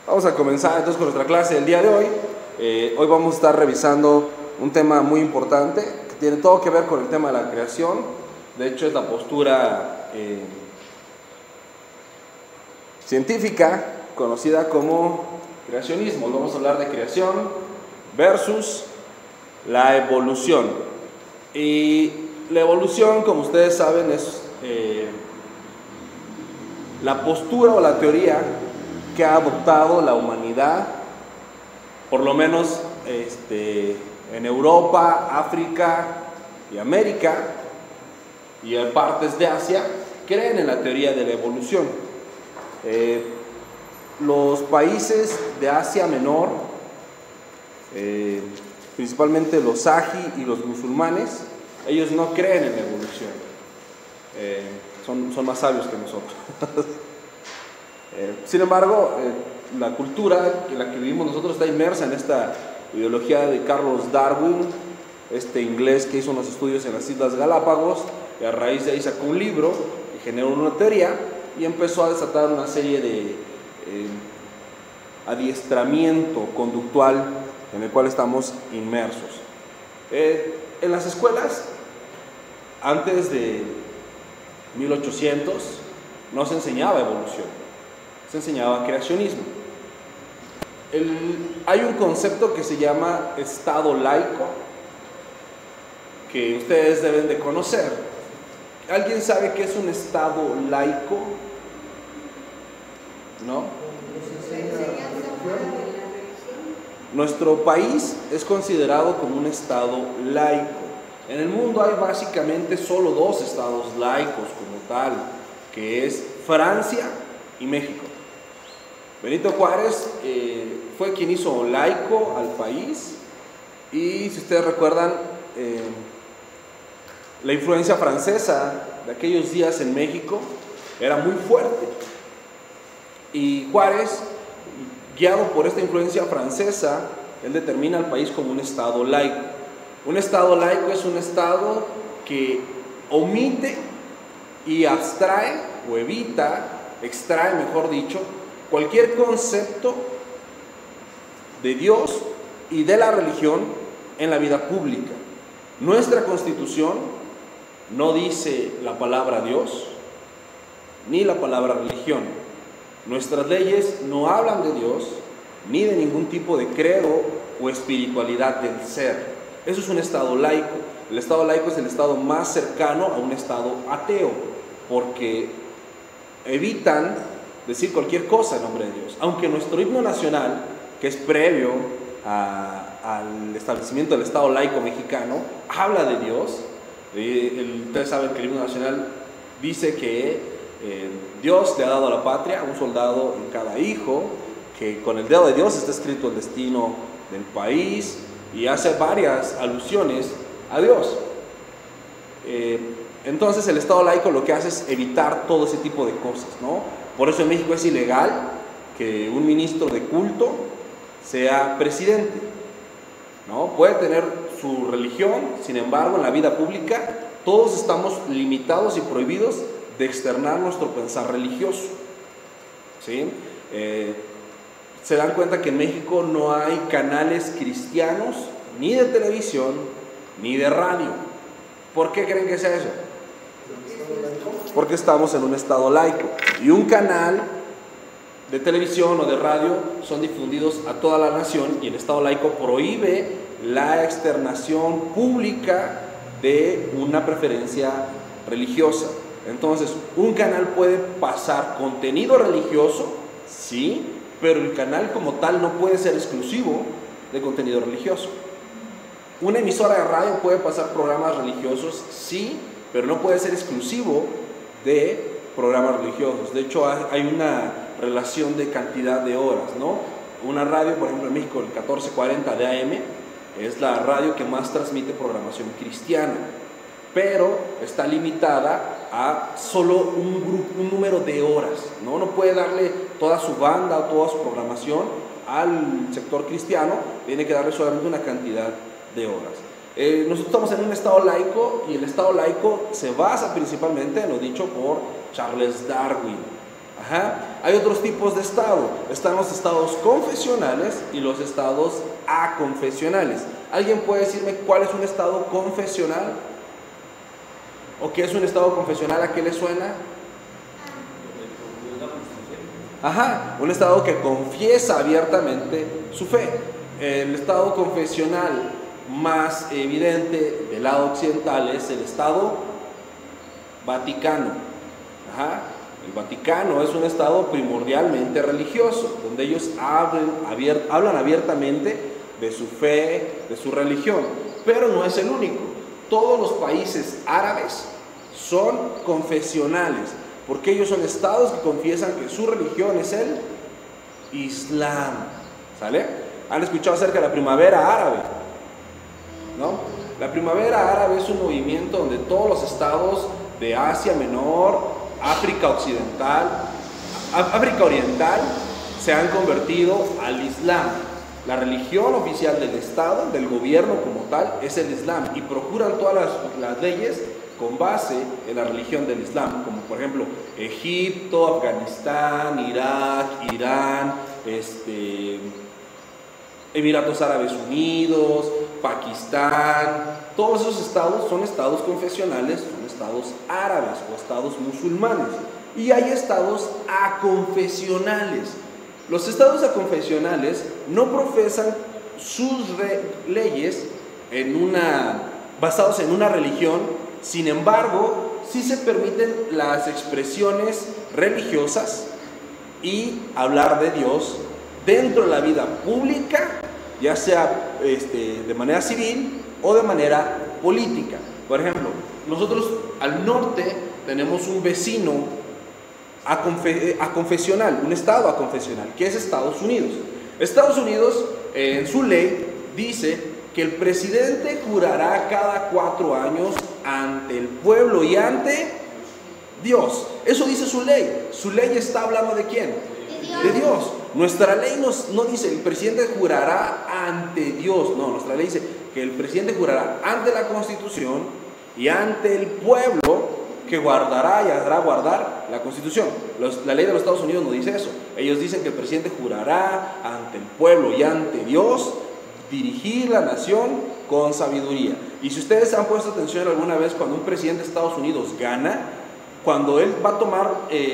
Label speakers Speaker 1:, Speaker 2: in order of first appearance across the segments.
Speaker 1: Vamos a comenzar entonces con nuestra clase del día de hoy. Hoy vamos a estar revisando un tema muy importante que tiene todo que ver con el tema de la creación. De hecho, es la postura científica conocida como creacionismo. Vamos a hablar de creación versus la evolución. Y la evolución, como ustedes saben, es la postura o la teoría que ha adoptado la humanidad, por lo menos en Europa, África y América, y en partes de Asia, creen en la teoría de la evolución. Los países de Asia Menor, principalmente los saji y los musulmanes, ellos no creen en la evolución. Son más sabios que nosotros. Sin embargo, la cultura en la que vivimos nosotros está inmersa en esta ideología de Charles Darwin, este inglés que hizo unos estudios en las Islas Galápagos, y a raíz de ahí sacó un libro que generó una teoría y empezó a desatar una serie de adiestramiento conductual en el cual estamos inmersos. En las escuelas, antes de 1800, no se enseñaba evolución, se enseñaba creacionismo. Hay un concepto que se llama estado laico, que ustedes deben de conocer. ¿Alguien sabe qué es un estado laico? ¿No? Nuestro país es considerado como un estado laico. En el mundo hay básicamente solo dos estados laicos como tal, que es Francia y México. Benito Juárez fue quien hizo laico al país, y si ustedes recuerdan, la influencia francesa de aquellos días en México era muy fuerte, y Juárez, guiado por esta influencia francesa, él determina al país como un estado laico. Un estado laico es un estado que omite y abstrae o evita, extrae mejor dicho, cualquier concepto de Dios y de la religión en la vida pública. Nuestra Constitución no dice la palabra Dios ni la palabra religión. Nuestras leyes no hablan de Dios ni de ningún tipo de credo o espiritualidad del ser. Eso es un estado laico. El estado laico es el estado más cercano a un estado ateo, porque evitan decir cualquier cosa en nombre de Dios. Aunque nuestro himno nacional, que es previo al establecimiento del estado laico mexicano, habla de Dios. Ustedes saben que el himno nacional dice que Dios le ha dado a la patria un soldado en cada hijo, que con el dedo de Dios está escrito el destino del país, y hace varias alusiones a Dios. Entonces el estado laico lo que hace es evitar todo ese tipo de cosas, ¿no? Por eso en México es ilegal que un ministro de culto sea presidente, ¿no? Puede tener su religión, sin embargo, en la vida pública todos estamos limitados y prohibidos de externar nuestro pensar religioso, ¿sí? Se dan cuenta que en México no hay canales cristianos ni de televisión ni de radio. ¿Por qué creen que sea eso? Porque estamos en un estado laico, y un canal de televisión o de radio son difundidos a toda la nación, y el estado laico prohíbe la externación pública de una preferencia religiosa. Entonces, un canal puede pasar contenido religioso, sí, pero el canal como tal no puede ser exclusivo de contenido religioso. Una emisora de radio puede pasar programas religiosos, sí, pero no puede ser exclusivo de programas religiosos. De hecho, hay una relación de cantidad de horas, ¿no? Una radio, por ejemplo, en México, el 1440 de AM, es la radio que más transmite programación cristiana, pero está limitada a solo un número de horas, ¿no? No puede darle toda su banda o toda su programación al sector cristiano, tiene que darle solamente una cantidad de horas. Nosotros estamos en un estado laico, y el estado laico se basa principalmente en lo dicho por Charles Darwin. Ajá. Hay otros tipos de estado. Están los estados confesionales y los estados aconfesionales. ¿Alguien puede decirme cuál es un estado confesional? ¿O qué es un estado confesional? ¿A qué le suena? Ajá, un estado que confiesa abiertamente su fe. El estado confesional más evidente del lado occidental es el estado Vaticano. Ajá. El Vaticano es un estado primordialmente religioso, donde ellos hablan abiertamente de su fe, de su religión, pero no es el único. Todos los países árabes son confesionales, porque ellos son estados que confiesan que su religión es el Islam. ¿Sale? ¿Han escuchado acerca de la primavera árabe? ¿No? La primavera árabe es un movimiento donde todos los estados de Asia Menor, África Occidental, África Oriental se han convertido al Islam. La religión oficial del Estado, del gobierno como tal, es el Islam, y procuran todas las leyes con base en la religión del Islam, como por ejemplo Egipto, Afganistán, Irak, Irán, Emiratos Árabes Unidos, Pakistán. Todos esos estados son estados confesionales, son estados árabes o estados musulmanes. Y hay estados aconfesionales. Los estados aconfesionales no profesan sus leyes basados en una religión. Sin embargo, sí se permiten las expresiones religiosas y hablar de Dios dentro de la vida pública, ya sea de manera civil o de manera política. Por ejemplo, nosotros al norte tenemos un vecino aconfesional, un estado aconfesional, que es Estados Unidos. Estados Unidos, en su ley, dice que el presidente jurará cada 4 años ante el pueblo y ante Dios. Eso dice su ley. Su ley está hablando ¿de quién? De Dios. Nuestra ley no dice el presidente jurará ante Dios. No, nuestra ley dice que el presidente jurará ante la Constitución y ante el pueblo que guardará y hará guardar la Constitución. La ley de los Estados Unidos no dice eso. Ellos dicen que el presidente jurará ante el pueblo y ante Dios dirigir la nación con sabiduría. Y si ustedes han puesto atención alguna vez, cuando un presidente de Estados Unidos gana, cuando él va a tomar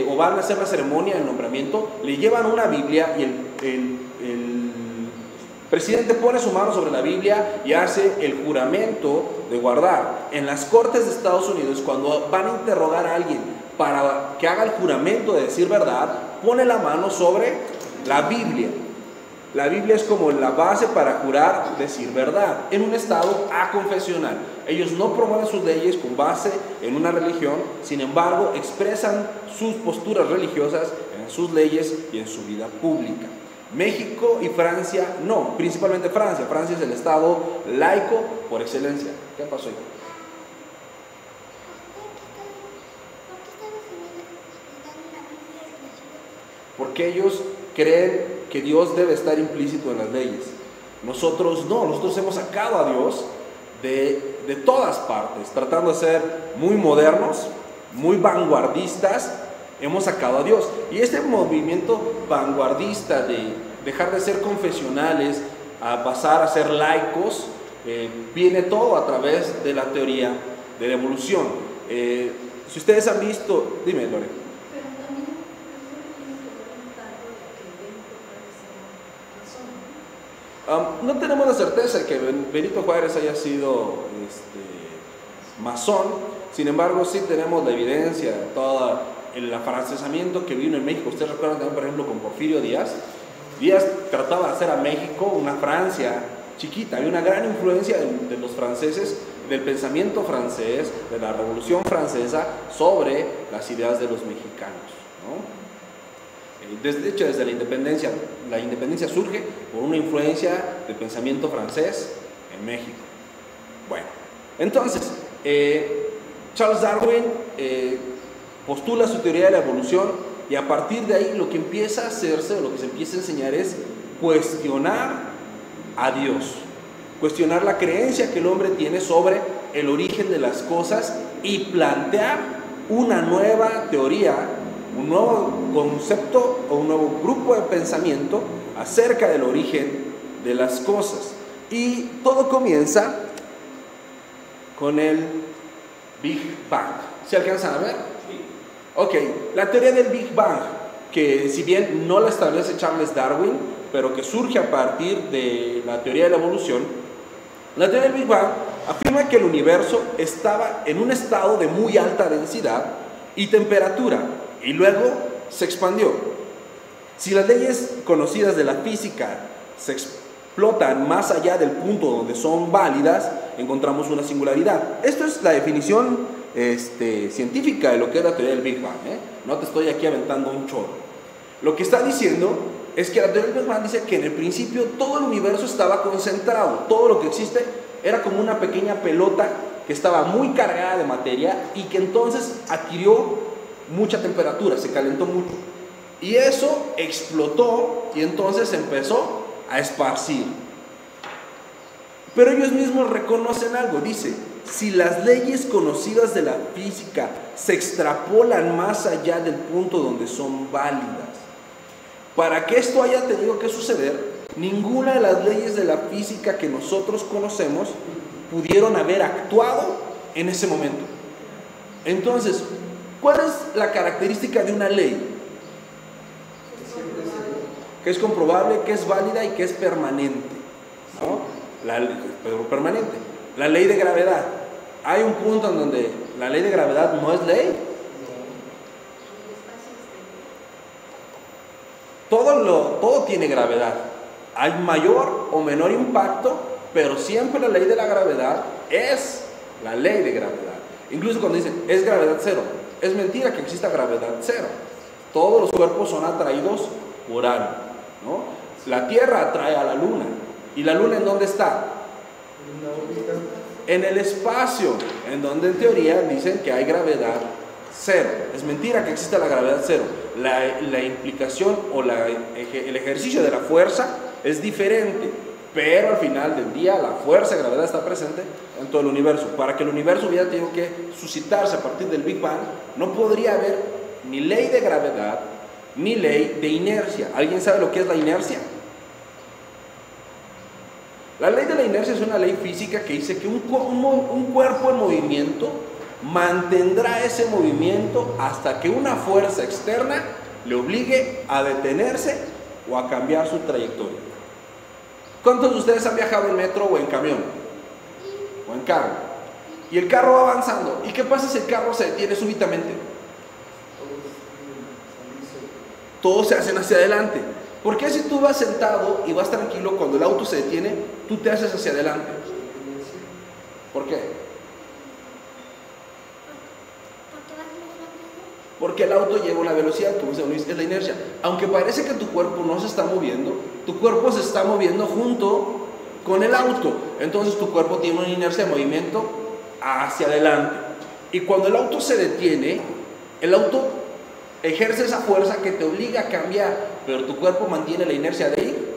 Speaker 1: o van a hacer la ceremonia de nombramiento, le llevan una Biblia y el presidente pone su mano sobre la Biblia y hace el juramento de guardar. En las cortes de Estados Unidos, cuando van a interrogar a alguien para que haga el juramento de decir verdad, pone la mano sobre la Biblia. La Biblia es como la base para jurar decir verdad en un estado aconfesional. Ellos no promueven sus leyes con base en una religión, sin embargo expresan sus posturas religiosas en sus leyes y en su vida pública. México y Francia no, principalmente Francia. Francia es el estado laico por excelencia. ¿Qué pasó ahí? Porque ellos creen que Dios debe estar implícito en las leyes. Nosotros no, nosotros hemos sacado a Dios de todas partes, tratando de ser muy modernos, muy vanguardistas. Hemos sacado a Dios. Y este movimiento vanguardista de dejar de ser confesionales a pasar a ser laicos, viene todo a través de la teoría de la evolución. Si ustedes han visto, dime, Lore. No tenemos la certeza de que Benito Juárez haya sido masón. Sin embargo, sí tenemos la evidencia de todo el afrancesamiento que vino en México. Ustedes recuerdan también, por ejemplo, con Porfirio Díaz. Díaz trataba de hacer a México una Francia chiquita. Había una gran influencia de los franceses, del pensamiento francés, de la Revolución Francesa sobre las ideas de los mexicanos, ¿no? De hecho, desde la independencia surge por una influencia del pensamiento francés en México. Bueno, entonces, Charles Darwin postula su teoría de la evolución, y a partir de ahí lo que empieza a hacerse, lo que se empieza a enseñar es cuestionar a Dios, cuestionar la creencia que el hombre tiene sobre el origen de las cosas y plantear una nueva teoría un nuevo concepto o un nuevo grupo de pensamiento acerca del origen de las cosas. Y todo comienza con el Big Bang. ¿Se alcanzan a ver? Sí. Ok, la teoría del Big Bang, que si bien no la establece Charles Darwin, pero que surge a partir de la teoría de la evolución, la teoría del Big Bang afirma que el universo estaba en un estado de muy alta densidad y temperatura, y luego se expandió. Si las leyes conocidas de la física se explotan más allá del punto donde son válidas, encontramos una singularidad. Esto es la definición científica de lo que es la teoría del Big Bang, ¿eh? No te estoy aquí aventando un chorro. Lo que está diciendo es que la teoría del Big Bang dice que en el principio todo el universo estaba concentrado, todo lo que existe era como una pequeña pelota que estaba muy cargada de materia y que entonces adquirió mucha temperatura, se calentó mucho. Y eso explotó y entonces empezó a esparcir. Pero ellos mismos reconocen algo, dice, si las leyes conocidas de la física se extrapolan más allá del punto donde son válidas, para que esto haya tenido que suceder, ninguna de las leyes de la física que nosotros conocemos pudieron haber actuado en ese momento. Entonces, ¿cuál es la característica de una ley? Que es comprobable, que es válida y que es permanente, ¿no? Permanente. La ley de gravedad. Hay un punto en donde la ley de gravedad no es ley. Todo tiene gravedad. Hay mayor o menor impacto, pero siempre la ley de la gravedad es la ley de gravedad. Incluso cuando dicen, es gravedad cero, es mentira que exista gravedad cero. Todos los cuerpos son atraídos por algo, ¿no? La Tierra atrae a la Luna. ¿Y la Luna en dónde está? En el espacio, en donde en teoría dicen que hay gravedad cero. Es mentira que exista la gravedad cero. La implicación o el ejercicio de la fuerza es diferente, pero al final del día la fuerza de gravedad está presente en todo el universo. Para que el universo hubiera tenido que suscitarse a partir del Big Bang, no podría haber ni ley de gravedad ni ley de inercia. ¿Alguien sabe lo que es la inercia? La ley de la inercia es una ley física que dice que un cuerpo en movimiento mantendrá ese movimiento hasta que una fuerza externa le obligue a detenerse o a cambiar su trayectoria. ¿Cuántos de ustedes han viajado en metro o en camión? O en carro. Y el carro va avanzando. ¿Y qué pasa si el carro se detiene súbitamente? Todos se hacen hacia adelante. ¿Por qué si tú vas sentado y vas tranquilo, cuando el auto se detiene, tú te haces hacia adelante? ¿Por qué? Porque el auto lleva una velocidad, como dice Luis, es la inercia. Aunque parece que tu cuerpo no se está moviendo, tu cuerpo se está moviendo junto con el auto. Entonces tu cuerpo tiene una inercia de movimiento hacia adelante. Y cuando el auto se detiene, el auto ejerce esa fuerza que te obliga a cambiar, pero tu cuerpo mantiene la inercia de ir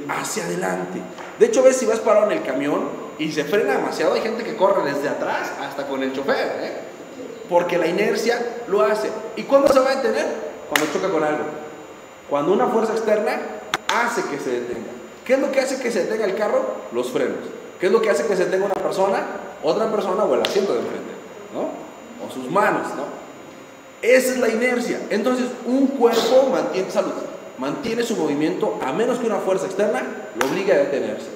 Speaker 1: hacia adelante. De hecho, ves si vas parado en el camión y se frena demasiado, hay gente que corre desde atrás hasta con el chofer, porque la inercia lo hace. ¿Y cuándo se va a detener? Cuando choca con algo. Cuando una fuerza externa hace que se detenga. ¿Qué es lo que hace que se detenga el carro? Los frenos. ¿Qué es lo que hace que se detenga una persona? Otra persona o el asiento de enfrente, ¿no? O sus manos, ¿no? Esa es la inercia. Entonces, un cuerpo mantiene su movimiento a menos que una fuerza externa lo obligue a detenerse.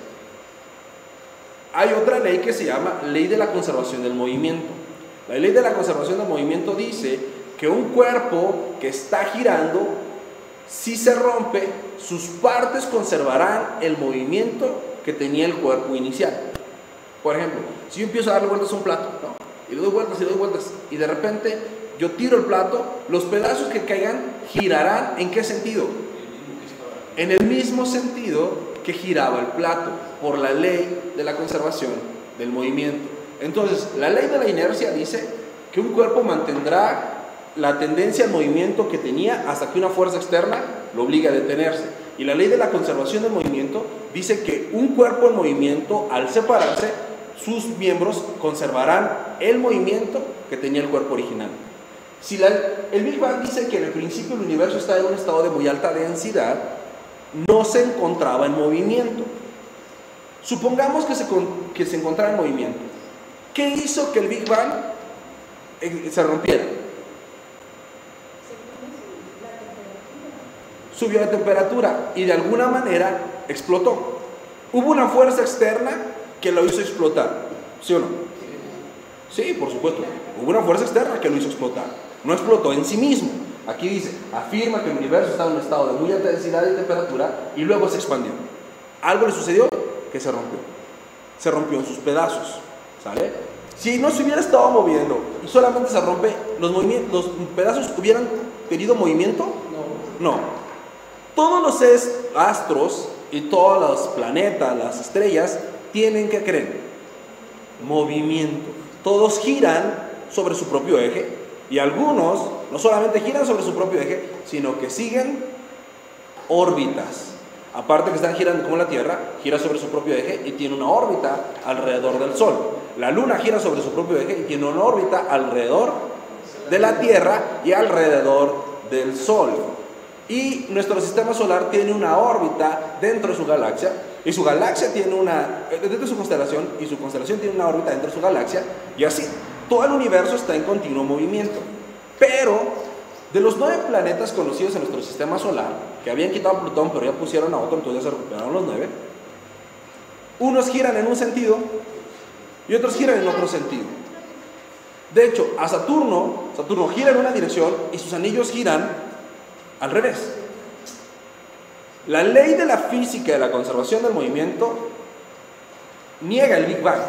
Speaker 1: Hay otra ley que se llama ley de la conservación del movimiento. La ley de la conservación del movimiento dice que un cuerpo que está girando, si se rompe, sus partes conservarán el movimiento que tenía el cuerpo inicial. Por ejemplo, si yo empiezo a darle vueltas a un plato, ¿no? Y le doy vueltas, y de repente yo tiro el plato, los pedazos que caigan girarán. ¿En qué sentido? En el mismo sentido que giraba el plato, por la ley de la conservación del movimiento. Entonces, la ley de la inercia dice que un cuerpo mantendrá la tendencia al movimiento que tenía hasta que una fuerza externa lo obligue a detenerse. Y la ley de la conservación del movimiento dice que un cuerpo en movimiento, al separarse, sus miembros conservarán el movimiento que tenía el cuerpo original. Si el Big Bang dice que en el principio el universo está en un estado de muy alta densidad, no se encontraba en movimiento. Supongamos que se encontraba en movimiento. ¿Qué hizo que el Big Bang se rompiera? Subió la temperatura y de alguna manera explotó. Hubo una fuerza externa que lo hizo explotar, ¿sí o no? Sí, por supuesto. Hubo una fuerza externa que lo hizo explotar. No explotó en sí mismo. Aquí dice, afirma que el universo estaba en un estado de muy alta densidad y temperatura y luego se expandió. Algo le sucedió que se rompió. Se rompió en sus pedazos, ¿sale? Si no se hubiera estado moviendo y solamente se rompe, ¿los pedazos hubieran tenido movimiento? No. Todos los astros y todos los planetas, las estrellas, tienen que creer movimiento. Todos giran sobre su propio eje y algunos no solamente giran sobre su propio eje, sino que siguen órbitas. Aparte que están girando como la Tierra, gira sobre su propio eje y tiene una órbita alrededor del Sol. La Luna gira sobre su propio eje y tiene una órbita alrededor de la Tierra y alrededor del Sol. Y nuestro sistema solar tiene una órbita dentro de su galaxia, y su galaxia tiene dentro de su constelación, y su constelación tiene una órbita dentro de su galaxia, y así, todo el universo está en continuo movimiento. Pero, de los 9 planetas conocidos en nuestro sistema solar, que habían quitado a Plutón, pero ya pusieron a otro, entonces ya se recuperaron los 9, unos giran en un sentido, y otros giran en otro sentido. De hecho, a Saturno gira en una dirección, y sus anillos giran al revés. La ley de la física de la conservación del movimiento niega el Big Bang,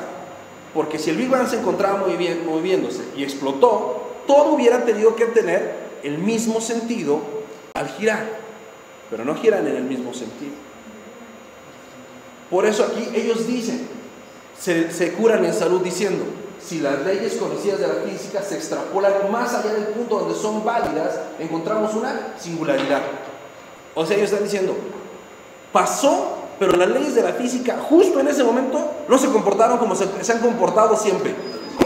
Speaker 1: porque si el Big Bang se encontraba moviéndose y explotó, todo hubiera tenido que tener el mismo sentido al girar, pero no giran en el mismo sentido. Por eso aquí ellos dicen, se curan en salud diciendo, si las leyes conocidas de la física se extrapolan más allá del punto donde son válidas, encontramos una singularidad. O sea, ellos están diciendo, pasó, pero las leyes de la física justo en ese momento no se comportaron como se han comportado siempre.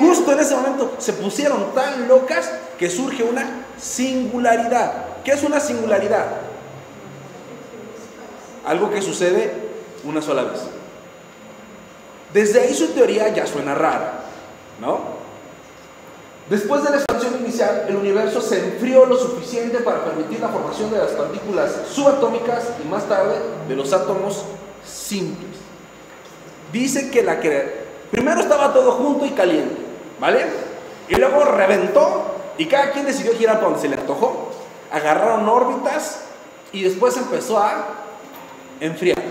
Speaker 1: Justo en ese momento se pusieron tan locas que surge una singularidad. ¿Qué es una singularidad? Algo que sucede una sola vez. Desde ahí su teoría ya suena rara, ¿no? Después de la expansión inicial, el universo se enfrió lo suficiente para permitir la formación de las partículas subatómicas y más tarde de los átomos simples. Dice que primero estaba todo junto y caliente, ¿vale? Y luego reventó y cada quien decidió girar para donde se le antojó. Agarraron órbitas y después empezó a enfriar.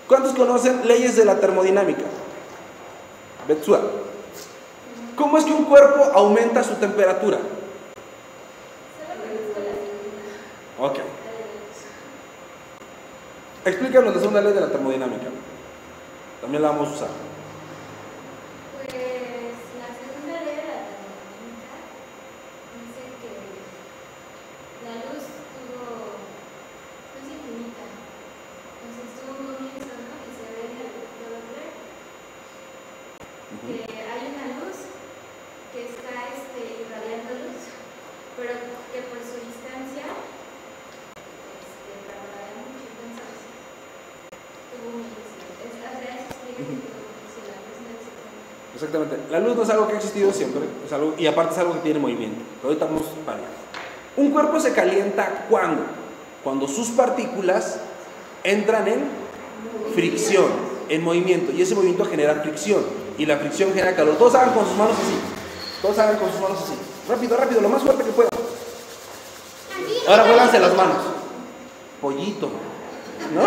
Speaker 1: ¿Cuántos conocen leyes de la termodinámica? Betsua. ¿Cómo es que un cuerpo aumenta su temperatura? Ok. Explícanos la segunda ley de la termodinámica. También la vamos a usar.
Speaker 2: Pues la segunda ley de la termodinámica dice que la luz es infinita. Entonces tuvo un comienzo, ¿no? Y se ve en el ver que hay una luz que está irradiando luz, pero que por su distancia tardará mucho. Entonces tuvo un inicio. O sea, eso explica que si la luz no existe.
Speaker 1: Exactamente. La luz no es algo que ha existido siempre, es algo, y aparte es algo que tiene movimiento. Pero ahorita vamos para allá. Un cuerpo se calienta ¿cuándo? Cuando sus partículas entran en fricción, en movimiento, y ese movimiento genera fricción, y la fricción genera calor. Todos hagan con sus manos así. Todos hagan con sus manos así. Rápido, rápido, lo más fuerte que puedan. Ahora vuélanse las manos. Pollito, ¿no?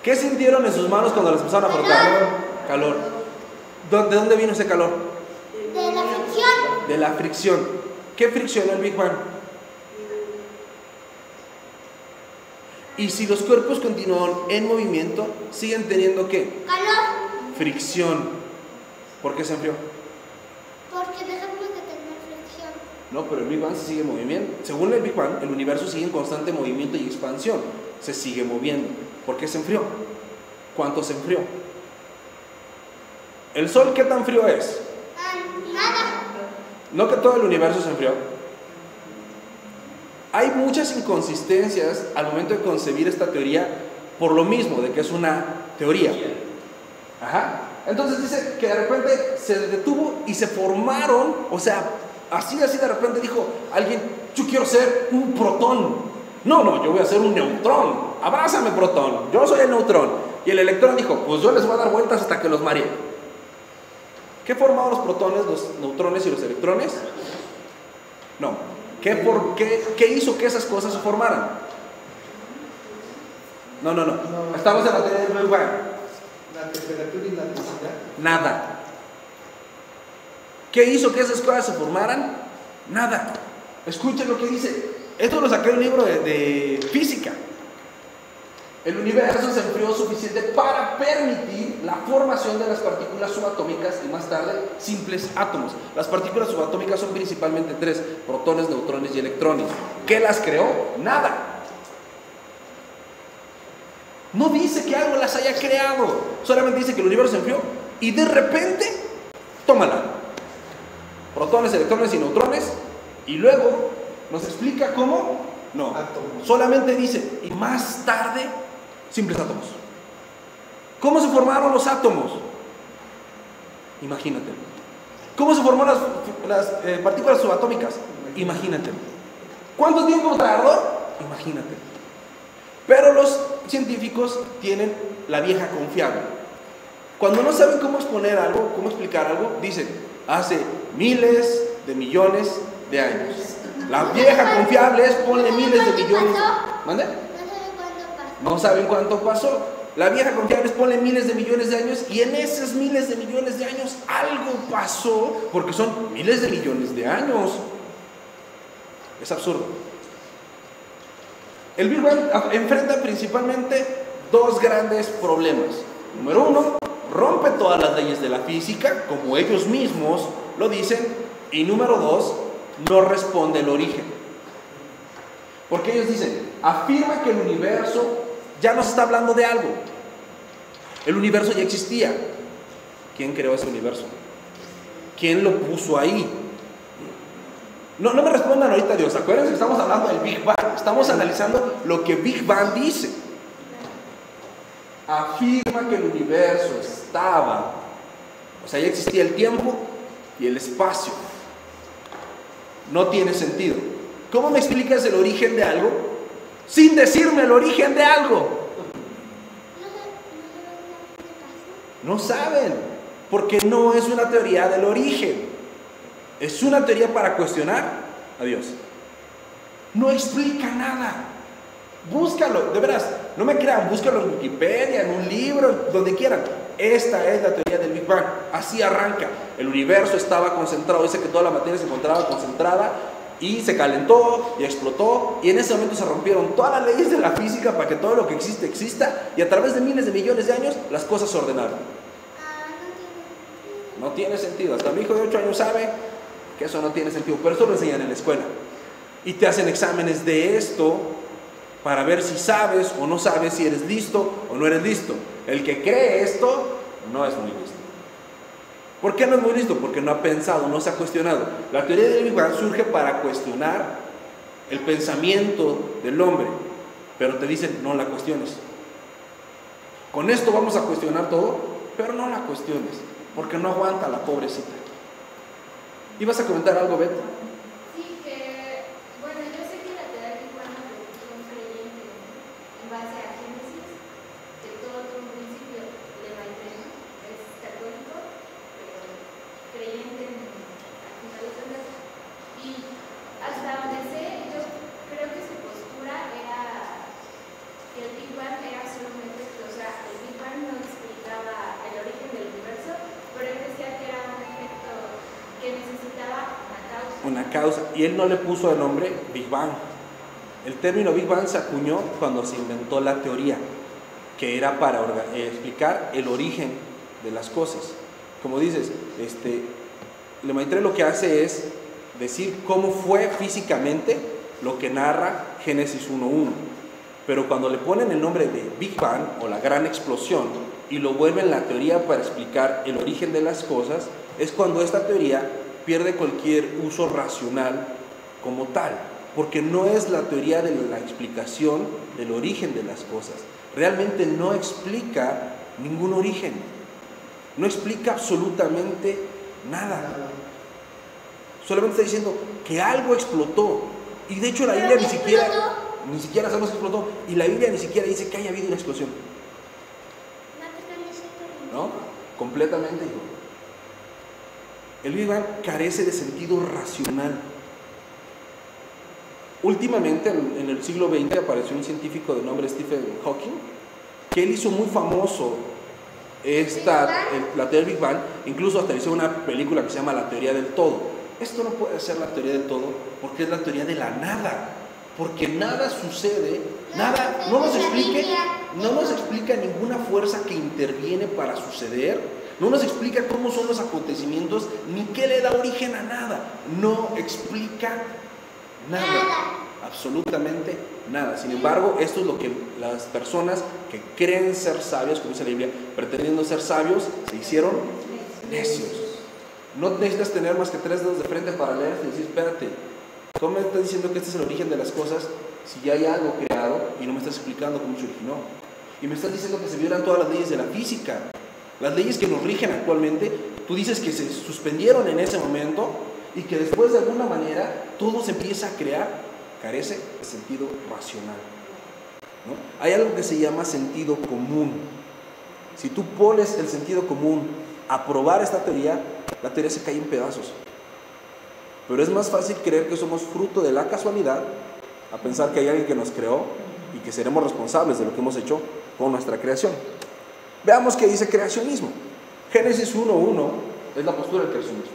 Speaker 1: ¿Qué sintieron en sus manos cuando las empezaron a frotar? Calor. ¿De dónde vino ese calor?
Speaker 3: De la fricción.
Speaker 1: De la fricción. ¿Qué friccionó el Big Bang? Y si los cuerpos continúan en movimiento, siguen teniendo ¿qué?
Speaker 3: Calor.
Speaker 1: Fricción. ¿Por qué se enfrió?
Speaker 3: Porque dejamos de tener fricción.
Speaker 1: No, pero el Big Bang se sigue moviendo. Según el Big Bang, el universo sigue en constante movimiento y expansión. Se sigue moviendo. ¿Por qué se enfrió? ¿Cuánto se enfrió? ¿El Sol qué tan frío es?
Speaker 3: Nada.
Speaker 1: no que todo el universo se enfrió. Hay muchas inconsistencias al momento de concebir esta teoría por lo mismo, de que es una teoría. Ajá. Entonces dice que de repente se detuvo y se formaron, o sea, así de repente dijo alguien, yo quiero ser un protón. No, yo voy a ser un neutrón. Abrázame, protón, yo soy el neutrón. Y el electrón dijo, pues yo les voy a dar vueltas hasta que los maree. ¿Qué formaron los protones, los neutrones y los electrones? No. ¿Qué hizo que esas cosas se formaran? No. Estamos en la teoría del Big Bang.
Speaker 4: La temperatura y la densidad.
Speaker 1: Nada. ¿Qué hizo que esas cosas se formaran? Nada. Escuchen lo que dice. Esto lo saqué de un libro de física. El universo se enfrió suficiente para permitir la formación de las partículas subatómicas y más tarde simples átomos. Las partículas subatómicas son principalmente tres: protones, neutrones y electrones. ¿Qué las creó? Nada. No dice que algo las haya creado, solamente dice que el universo se enfrió y de repente, tómala. Protones, electrones y neutrones, y luego nos explica cómo. No,
Speaker 4: Átomos.
Speaker 1: solamente dice, y más tarde, simples átomos. ¿Cómo se formaron los átomos? Imagínate. ¿Cómo se formaron las partículas subatómicas? Imagínate. ¿Cuánto tiempo tardó? Imagínate. Pero los científicos tienen la vieja confiable. Cuando no saben cómo exponer algo, cómo explicar algo, dicen, hace miles de millones de años. La vieja confiable es ponle miles de millones. ¿Mande? No saben cuánto pasó. La vieja confiable es ponle miles de millones de años, y en esos miles de millones de años algo pasó, porque son miles de millones de años. Es absurdo. El Big Bang enfrenta principalmente dos grandes problemas. Número uno, rompe todas las leyes de la física, como ellos mismos lo dicen. Y número dos, no responde el origen. Porque ellos dicen, afirma que el universo ya nos está hablando de algo. El universo ya existía. ¿Quién creó ese universo? ¿Quién lo puso ahí? No me respondan ahorita, Dios. Acuérdense que estamos hablando del Big Bang. Estamos analizando lo que Big Bang dice. Afirma que el universo estaba, o sea, ya existía el tiempo y el espacio. No tiene sentido. ¿Cómo me explicas el origen de algo sin decirme el origen de algo? No saben, porque no es una teoría del origen. Es una teoría para cuestionar a Dios. No explica nada. Búscalo, de veras, no me crean, búscalo en Wikipedia, en un libro, donde quieran. Esta es la teoría del Big Bang. Así arranca. El universo estaba concentrado, dice que toda la materia se encontraba concentrada y se calentó y explotó, y en ese momento se rompieron todas las leyes de la física para que todo lo que existe exista, y a través de miles de millones de años las cosas se ordenaron. No tiene sentido. Hasta mi hijo de 8 años sabe que eso no tiene sentido, pero eso lo enseñan en la escuela y te hacen exámenes de esto para ver si sabes o no sabes, si eres listo o no eres listo. El que cree esto no es muy listo. ¿Por qué no es muy listo? Porque no ha pensado, no se ha cuestionado. La teoría del Big Bang surge para cuestionar el pensamiento del hombre, pero te dicen, no la cuestiones. Con esto vamos a cuestionar todo, pero no la cuestiones, porque no aguanta la pobrecita. ¿Ibas a comentar algo, Beto?
Speaker 2: Sí, que, bueno, yo sé que la teoría del Big Bang son creyentes en base a Génesis, que todo un principio de Maitreya, es católico, pero creyente al final de cuentas. Y hasta donde sé, yo creo que su postura era que el Big Bang era solo un efecto, o sea, el Big Bang no explicaba el origen del universo, pero él decía que era un efecto que necesitaba una causa.
Speaker 1: Y él no le puso el nombre Big Bang. El término Big Bang se acuñó cuando se inventó la teoría, que era para explicar el origen de las cosas. Como dices, Lemaitre lo que hace es decir cómo fue físicamente lo que narra Génesis 1:1. Pero cuando le ponen el nombre de Big Bang o la gran explosión y lo vuelven la teoría para explicar el origen de las cosas, es cuando esta teoría pierde cualquier uso racional como tal, porque no es la teoría de la explicación del origen de las cosas. Realmente no explica ningún origen, no explica absolutamente nada. Solamente está diciendo que algo explotó, y de hecho la Biblia ni siquiera sabemos que explotó, y la Biblia ni siquiera dice que haya habido una explosión. ¿No? Completamente. El Big Bang carece de sentido racional. Últimamente, en el siglo XX, apareció un científico de nombre Stephen Hawking, que él hizo muy famoso la teoría del Big Bang, incluso hasta hizo una película que se llama La teoría del todo. Esto no puede ser la teoría del todo, porque es la teoría de la nada, porque nada sucede, nada, no nos explica ninguna fuerza que interviene para suceder, no nos explica cómo son los acontecimientos, ni qué le da origen a nada, no explica nada, absolutamente nada. Sin embargo, esto es lo que las personas que creen ser sabias, como dice la Biblia, pretendiendo ser sabios, se hicieron necios. No necesitas tener más que 3 dedos de frente para leer y decir, espérate, ¿cómo me estás diciendo que este es el origen de las cosas si ya hay algo creado y no me estás explicando cómo se originó? Y me estás diciendo que se violan todas las leyes de la física. Las leyes que nos rigen actualmente, tú dices que se suspendieron en ese momento y que después de alguna manera todo se empieza a crear, carece de sentido racional, ¿no? Hay algo que se llama sentido común. Si tú pones el sentido común a probar esta teoría, la teoría se cae en pedazos. Pero es más fácil creer que somos fruto de la casualidad a pensar que hay alguien que nos creó y que seremos responsables de lo que hemos hecho con nuestra creación. Veamos qué dice creacionismo. Génesis 1:1 es la postura del creacionismo.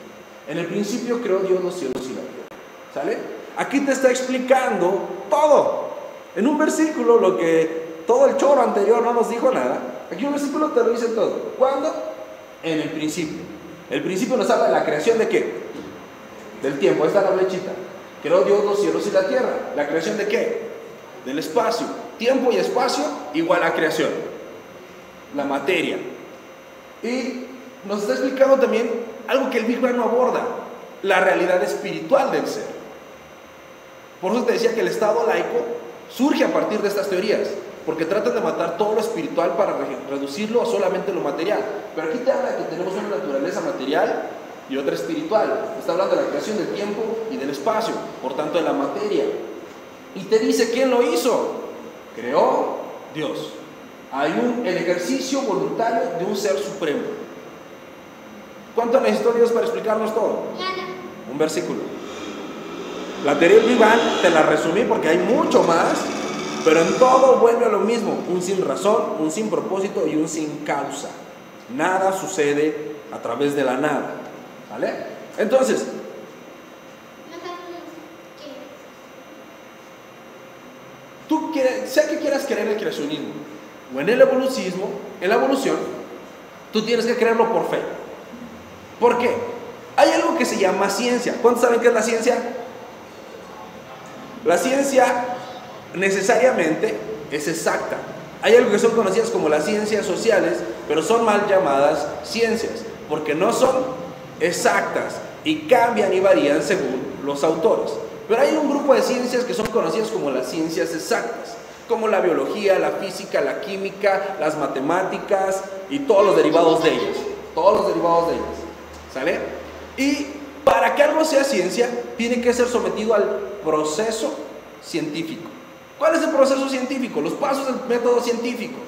Speaker 1: En el principio creó Dios los cielos y la tierra. ¿Sale? Aquí te está explicando todo. En un versículo, lo que todo el choro anterior no nos dijo nada, aquí un versículo te lo dice todo. ¿Cuándo? En el principio. El principio nos habla de la creación de ¿qué? Del tiempo. Ahí está la flechita. Creó Dios los cielos y la tierra. ¿La creación de qué? Del espacio. Tiempo y espacio igual a creación. La materia. Y nos está explicando también algo que el Big Bang no aborda: la realidad espiritual del ser. Por eso te decía que el estado laico surge a partir de estas teorías, porque tratan de matar todo lo espiritual para reducirlo a solamente lo material. Pero aquí te habla de que tenemos una naturaleza material y otra espiritual. Está hablando de la creación del tiempo y del espacio, por tanto de la materia. Y te dice, ¿quién lo hizo? Creó Dios. Hay el ejercicio voluntario de un ser supremo. ¿Cuánto necesitó Dios para explicarnos todo? Un versículo. La teoría del Big Bang te la resumí porque hay mucho más, pero en todo vuelve a lo mismo: un sin razón, un sin propósito y un sin causa. Nada sucede a través de la nada, ¿vale? Entonces, tú sea que quieras creer en el creacionismo o en el evolucionismo, en la evolución, tú tienes que creerlo por fe. ¿Por qué? Hay algo que se llama ciencia. ¿Cuántos saben qué es la ciencia? La ciencia necesariamente es exacta. Hay algo que son conocidas como las ciencias sociales, pero son mal llamadas ciencias, porque no son exactas y cambian y varían según los autores. Pero hay un grupo de ciencias que son conocidas como las ciencias exactas, como la biología, la física, la química, las matemáticas y todos los derivados de ellas. Todos los derivados de ellas. ¿Sale? Y para que algo sea ciencia, tiene que ser sometido al proceso científico. ¿Cuál es el proceso científico? Los pasos del método científico.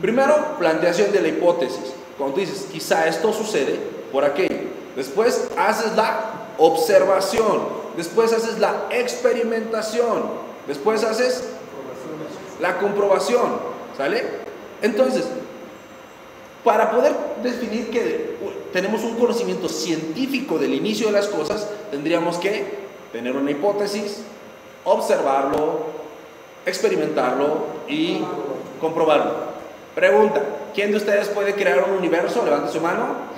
Speaker 1: Primero, planteación de la hipótesis. Cuando tú dices, quizá esto sucede por aquello. Después haces la observación. Después haces la experimentación. Después haces la comprobación. ¿Sale? Entonces, para poder definir que tenemos un conocimiento científico del inicio de las cosas, tendríamos que tener una hipótesis, observarlo, experimentarlo y comprobarlo. Pregunta: ¿quién de ustedes puede crear un universo? Levante su mano.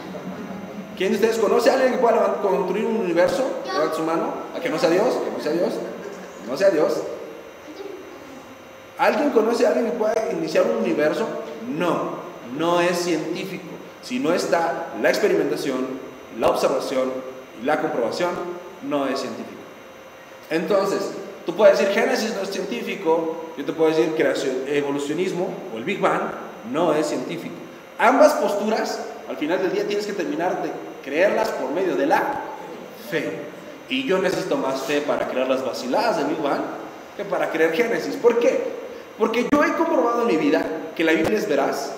Speaker 1: ¿Quién de ustedes conoce a alguien que pueda construir un universo? Levante su mano. ¿A que no sea Dios? Que no sea Dios. Que no sea Dios. ¿Alguien conoce a alguien que pueda iniciar un universo? No, no es científico. Si no está la experimentación, la observación y la comprobación no es científico. Entonces, tú puedes decir Génesis no es científico, yo te puedo decir evolucionismo o el Big Bang no es científico. Ambas posturas, al final del día tienes que terminar de creerlas por medio de la fe. Y yo necesito más fe para creer las vaciladas del Big Bang que para creer Génesis. ¿Por qué? Porque yo he comprobado en mi vida que la Biblia es veraz,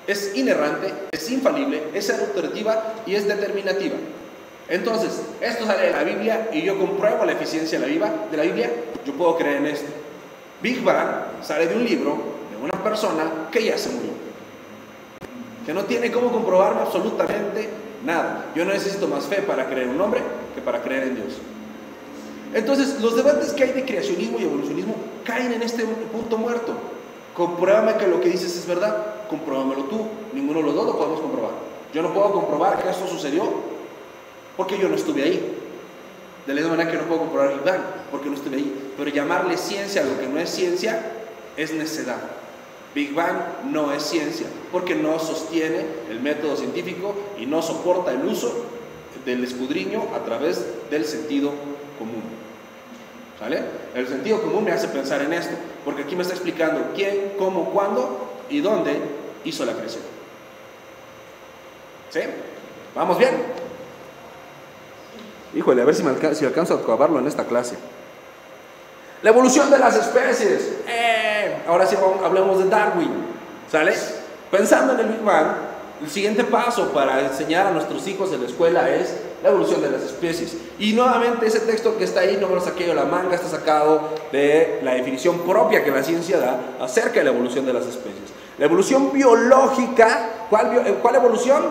Speaker 1: es inerrante, es infalible, es autoritativa y es determinativa. Entonces, esto sale de la Biblia y yo compruebo la eficiencia de la Biblia, yo puedo creer en esto. Big Bang sale de un libro, de una persona que ya se murió, que no tiene cómo comprobarme absolutamente nada. Yo no necesito más fe para creer en un hombre que para creer en Dios. Entonces, los debates que hay de creacionismo y evolucionismo caen en este punto muerto. Compruébame que lo que dices es verdad, compruébamelo tú. Ninguno de los dos lo podemos comprobar. Yo no puedo comprobar que esto sucedió porque yo no estuve ahí. De la misma manera que no puedo comprobar Big Bang porque no estuve ahí. Pero llamarle ciencia a lo que no es ciencia es necedad. Big Bang no es ciencia porque no sostiene el método científico y no soporta el uso del escudriño a través del sentido común. ¿Vale? El sentido común me hace pensar en esto, porque aquí me está explicando quién, cómo, cuándo y dónde hizo la creación. ¿Sí? ¿Vamos bien? Híjole, a ver si alcanzo a acabarlo en esta clase. La evolución de las especies. Ahora sí hablemos de Darwin. ¿Sale? Pensando en el Big Bang, el siguiente paso para enseñar a nuestros hijos en la escuela es la evolución de las especies. Y nuevamente ese texto que está ahí no me lo saqué yo de la manga, está sacado de la definición propia que la ciencia da acerca de la evolución de las especies. La evolución biológica, ¿cuál evolución?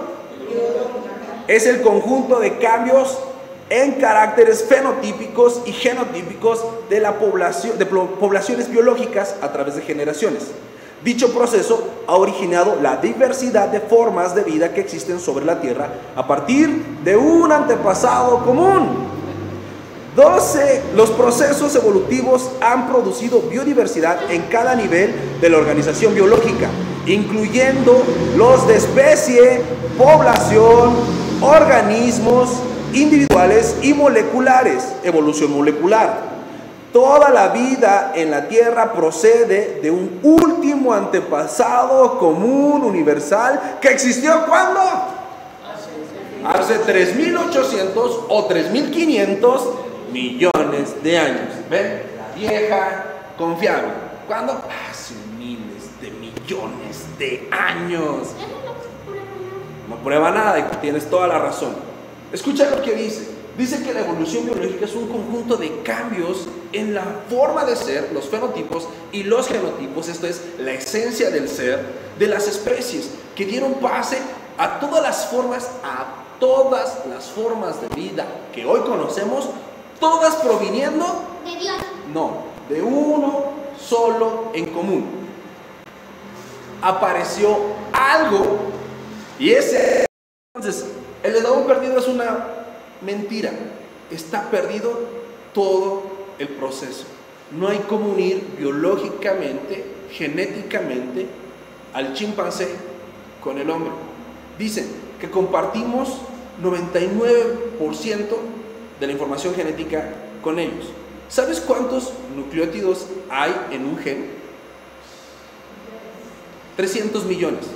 Speaker 1: Es el conjunto de cambios en caracteres fenotípicos y genotípicos de la población, de poblaciones biológicas a través de generaciones. Dicho proceso ha originado la diversidad de formas de vida que existen sobre la Tierra a partir de un antepasado común. Los procesos evolutivos han producido biodiversidad en cada nivel de la organización biológica, incluyendo los de especie, población, organismos individuales y moleculares, evolución molecular. Toda la vida en la Tierra procede de un último antepasado común universal que existió ¿cuándo? Hace 3.800 o 3.500 millones de años. ¿Ven? La vieja confiable. ¿Cuándo? Hace miles de millones de años. No prueba nada y tienes toda la razón. Escucha lo que dice. Dice que la evolución biológica es un conjunto de cambios en la forma de ser, los fenotipos y los genotipos, esto es, la esencia del ser de las especies, que dieron pase a todas las formas de vida que hoy conocemos, todas proviniendo
Speaker 3: De Dios.
Speaker 1: no, de uno solo en común. Apareció algo y ese... Entonces, el eslabón perdido es una mentira. Está perdido todo el proceso. No hay cómo unir biológicamente, genéticamente al chimpancé con el hombre. Dicen que compartimos 99% de la información genética con ellos. ¿Sabes cuántos nucleótidos hay en un gen? 300 millones.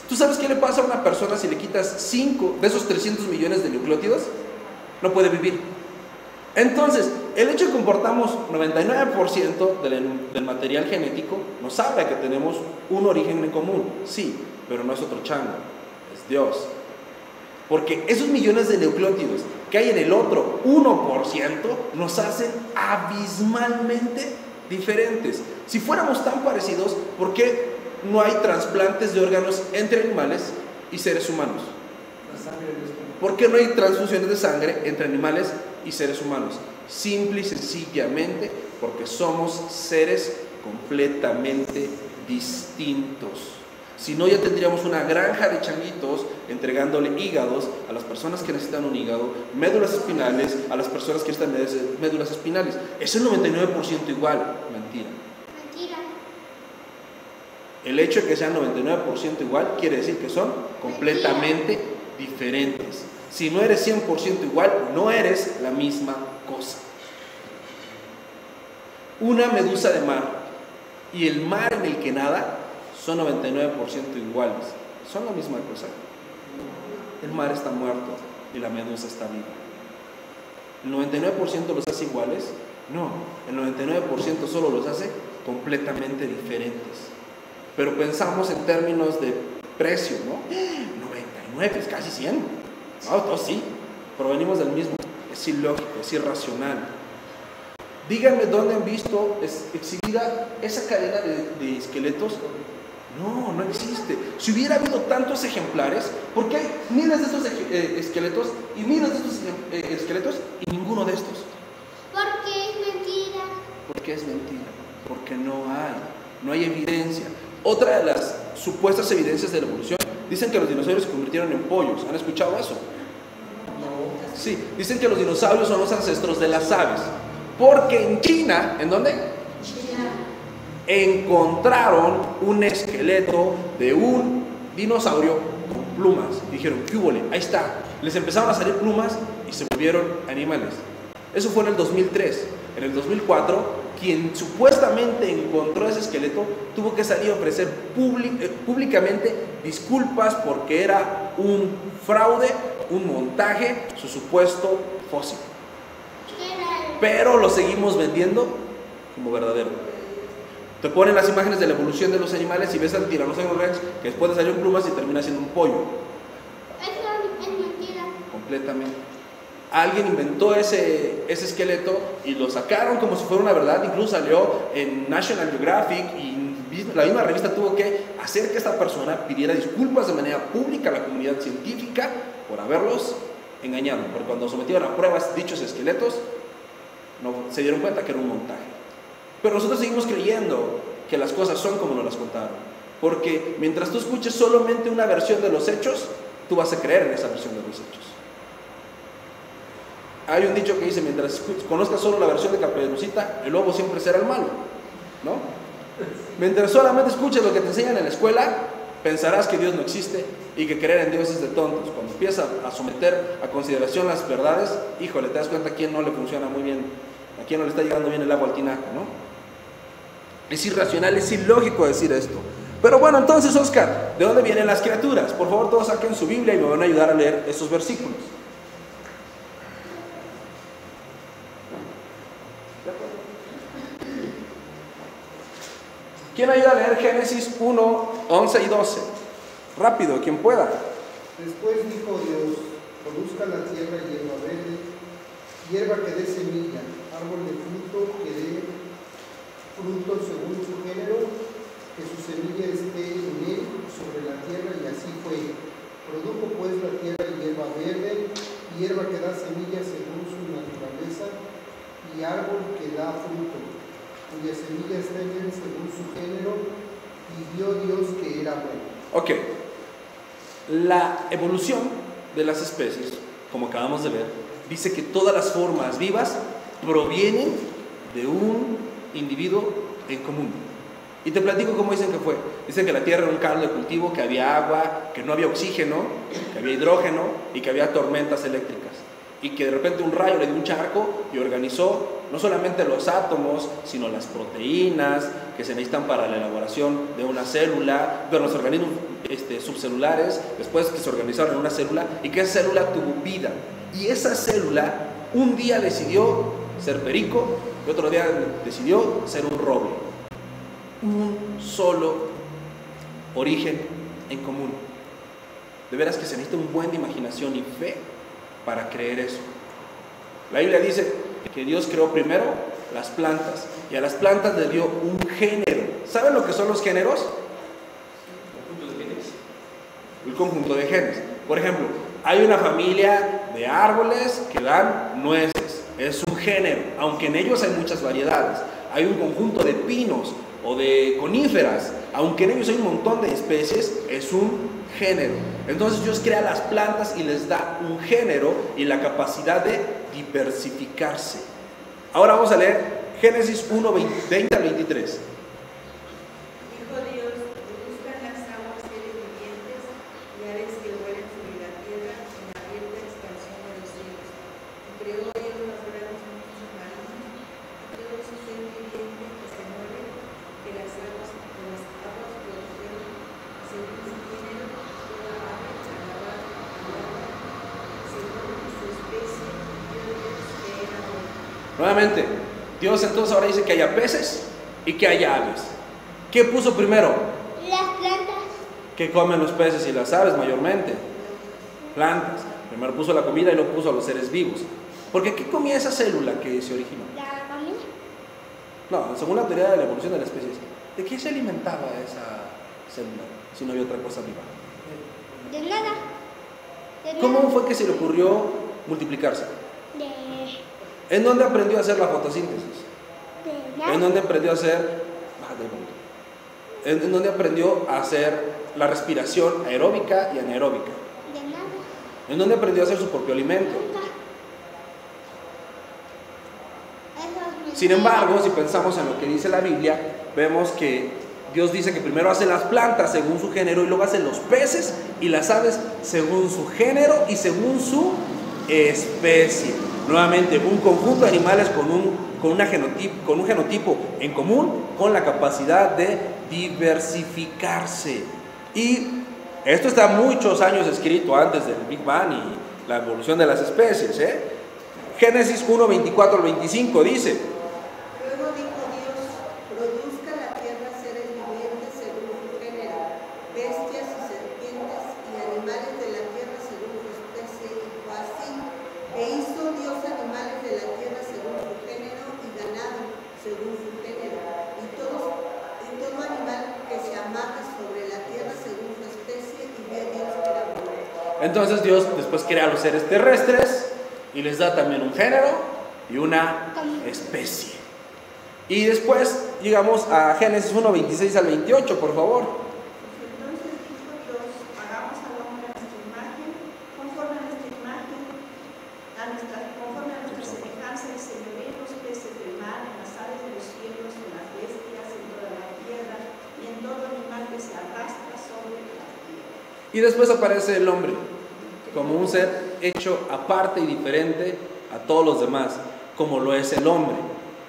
Speaker 1: ¿Tú sabes qué le pasa a una persona si le quitas 5 de esos 300 millones de nucleótidos? No puede vivir. Entonces, el hecho de que comportamos 99% del material genético nos habla que tenemos un origen en común. Sí, pero no es otro chango, es Dios. Porque esos millones de nucleótidos que hay en el otro 1% nos hacen abismalmente diferentes. Si fuéramos tan parecidos, ¿por qué no hay trasplantes de órganos entre animales y seres humanos? ¿Por qué no hay transfusiones de sangre entre animales y seres humanos? Simple y sencillamente porque somos seres completamente distintos. Si no, ya tendríamos una granja de changuitos entregándole hígados a las personas que necesitan un hígado, médulas espinales a las personas que necesitan médulas espinales. Es el 99% igual. Mentira. El hecho de que sean 99% igual quiere decir que son completamente diferentes. Si no eres 100% igual, no eres la misma cosa. Una medusa de mar y el mar en el que nada son 99% iguales. Son la misma cosa. El mar está muerto y la medusa está viva. ¿El 99% los hace iguales? No, el 99% solo los hace completamente diferentes. Pero pensamos en términos de precio, ¿no? 99 es casi 100. No, todos sí, pero venimos del mismo. Es ilógico, es irracional. Díganme dónde han visto exhibida esa cadena de esqueletos. No, no existe. Si hubiera habido tantos ejemplares, ¿por qué hay miles de estos esqueletos y miles de estos esqueletos y ninguno de estos?
Speaker 3: Porque es mentira.
Speaker 1: Porque es mentira, porque no hay evidencia. Otra de las supuestas evidencias de la evolución, dicen que los dinosaurios se convirtieron en pollos. ¿Han escuchado eso?
Speaker 4: No.
Speaker 1: Sí, dicen que los dinosaurios son los ancestros de las aves. Porque en China, ¿en dónde? Encontraron un esqueleto de un dinosaurio con plumas. Dijeron, ¿qué hubo? Ahí está. Les empezaron a salir plumas y se volvieron animales. Eso fue en el 2003. En el 2004, quien supuestamente encontró ese esqueleto tuvo que salir a ofrecer públicamente disculpas porque era un fraude, un montaje, su supuesto fósil. Pero lo seguimos vendiendo como verdadero. Te ponen las imágenes de la evolución de los animales y ves al tiranosaurio rex que después de salir en plumas y termina siendo un pollo.
Speaker 3: Eso es mentira.
Speaker 1: Completamente. Alguien inventó ese esqueleto y lo sacaron como si fuera una verdad. Incluso salió en National Geographic y la misma revista tuvo que hacer que esta persona pidiera disculpas de manera pública a la comunidad científica por haberlos engañado. Porque cuando sometieron a pruebas dichos esqueletos, no se dieron cuenta que era un montaje. Pero nosotros seguimos creyendo que las cosas son como nos las contaron. Porque mientras tú escuches solamente una versión de los hechos, tú vas a creer en esa versión de los hechos. Hay un dicho que dice, mientras conozcas solo la versión de Caperucita, el lobo siempre será el malo, ¿no? Mientras solamente escuches lo que te enseñan en la escuela, pensarás que Dios no existe y que creer en Dios es de tontos. Cuando empiezas a someter a consideración las verdades, híjole, te das cuenta a quién no le funciona muy bien, a quién no le está llegando bien el agua al tinaco, ¿no? Es irracional, es ilógico decir esto. Pero bueno, entonces, Oscar, ¿de dónde vienen las criaturas? Por favor, todos saquen su Biblia y me van a ayudar a leer estos versículos. ¿Quién ayuda a leer Génesis 1, 11 y 12? Rápido, quien pueda.
Speaker 4: Después dijo Dios, produzca la tierra hierba verde, hierba que dé semilla, árbol de fruto que dé fruto según su género, que su semilla esté en él sobre la tierra, y así fue. Produjo pues la tierra hierba verde, hierba que da semilla según su naturaleza, y árbol que da fruto, cuya semilla está en él según su género, y vio Dios que era bueno.
Speaker 1: Ok. La evolución de las especies, como acabamos de ver, dice que todas las formas vivas provienen de un individuo en común. Y te platico cómo dicen que fue. Dicen que la tierra era un caldo de cultivo, que había agua, que no había oxígeno, que había hidrógeno y que había tormentas eléctricas. Y que de repente un rayo le dio un charco y organizó no solamente los átomos, sino las proteínas que se necesitan para la elaboración de una célula, de los organismos subcelulares, después que se organizaron en una célula, y que esa célula tuvo vida. Y esa célula un día decidió ser perico y otro día decidió ser un roble. Un solo origen en común. De veras que se necesita un buen de imaginación y fe para creer eso. La Biblia dice que Dios creó primero las plantas y a las plantas le dio un género. ¿Saben lo que son los géneros? El conjunto de genes. Por ejemplo, hay una familia de árboles que dan nueces. Es un género, aunque en ellos hay muchas variedades. Hay un conjunto de pinos o de coníferas, aunque en ellos hay un montón de especies, es un género. Entonces Dios crea las plantas y les da un género y la capacidad de diversificarse. Ahora vamos a leer Génesis 1, 20 al 23.
Speaker 5: Dijo Dios, produzcan las aguas seres vivientes y aves que vuelen sobre la tierra en abierta expansión
Speaker 1: Nuevamente, Dios entonces ahora dice que haya peces y que haya aves. ¿Qué puso primero?
Speaker 3: Las plantas.
Speaker 1: ¿Qué comen los peces y las aves mayormente? Plantas. Primero puso la comida y luego puso a los seres vivos. Porque ¿qué comía esa célula que se originó?
Speaker 3: La comida.
Speaker 1: No, según la teoría de la evolución de las especies, ¿de qué se alimentaba esa célula si no había otra cosa viva?
Speaker 3: De nada. De
Speaker 1: ¿Cómo
Speaker 3: nada.
Speaker 1: fue que se le ocurrió multiplicarse?
Speaker 3: De
Speaker 1: ¿En dónde aprendió a hacer la fotosíntesis?
Speaker 3: nada.
Speaker 1: ¿En dónde aprendió a hacer? ¿En dónde aprendió a hacer la respiración aeróbica y anaeróbica?
Speaker 3: De nada.
Speaker 1: ¿En dónde aprendió a hacer su propio alimento?
Speaker 3: Nunca. Eso es
Speaker 1: Sin
Speaker 3: mentira.
Speaker 1: embargo, si pensamos en lo que dice la Biblia, vemos que Dios dice que primero hace las plantas según su género y luego hace los peces y las aves según su género y según su especie. Nuevamente, un conjunto de animales con un genotipo en común, con la capacidad de diversificarse. Y esto está muchos años escrito antes del Big Bang y la evolución de las especies. Génesis 1, 24 al 25 dice:
Speaker 5: Luego dijo Dios, produzca la tierra seres vivientes según su género, bestias y serpientes y animales de la tierra según su especie, y fue así. E hizo Dios animales de la tierra según su género y ganado según su género, y todo animal que se amaje sobre la tierra según su especie, y vio Dios que era bueno.
Speaker 1: Entonces Dios después crea a los seres terrestres y les da también un género y una especie. Y después llegamos a Génesis 1, 26 al 28, por favor.
Speaker 6: Entonces dijo Dios, hagamos al hombre a nuestra imagen, conforme a nuestra imagen, conforme a nuestra semejanza, y se le ven los peces del mar, en las aves de los cielos, en las bestias, en toda la tierra, y en todo animal que se arrastra sobre la tierra.
Speaker 1: Y después aparece el hombre como un ser hecho aparte y diferente a todos los demás, como lo es el hombre.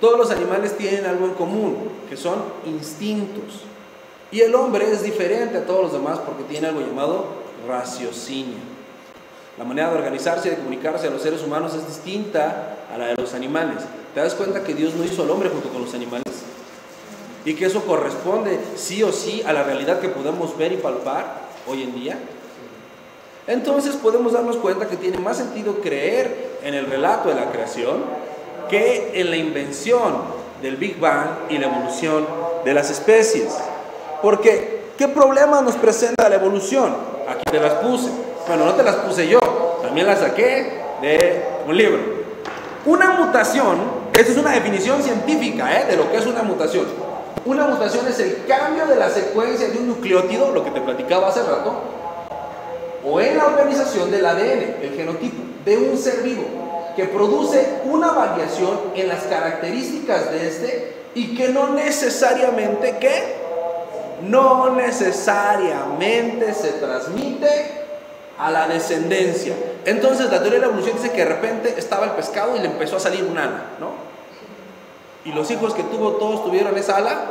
Speaker 1: Todos los animales tienen algo en común, que son instintos. Y el hombre es diferente a todos los demás porque tiene algo llamado raciocinio. La manera de organizarse y de comunicarse a los seres humanos es distinta a la de los animales. ¿Te das cuenta que Dios no hizo al hombre junto con los animales? Y que eso corresponde sí o sí a la realidad que podemos ver y palpar hoy en día. Entonces podemos darnos cuenta que tiene más sentido creer en el relato de la creación que en la invención del Big Bang y la evolución de las especies. Porque, ¿qué problemas nos presenta la evolución? Aquí te las puse. Bueno, no te las puse yo, también las saqué de un libro. Una mutación, esta es una definición científica de lo que es una mutación. Una mutación es el cambio de la secuencia de un nucleótido, lo que te platicaba hace rato, o en la organización del ADN, el genotipo, de un ser vivo, que produce una variación en las características de este y que no necesariamente, ¿qué? No necesariamente se transmite a la descendencia. Entonces la teoría de la evolución dice que de repente estaba el pescado y le empezó a salir un ala, ¿no? Y los hijos que tuvo, todos tuvieron esa ala.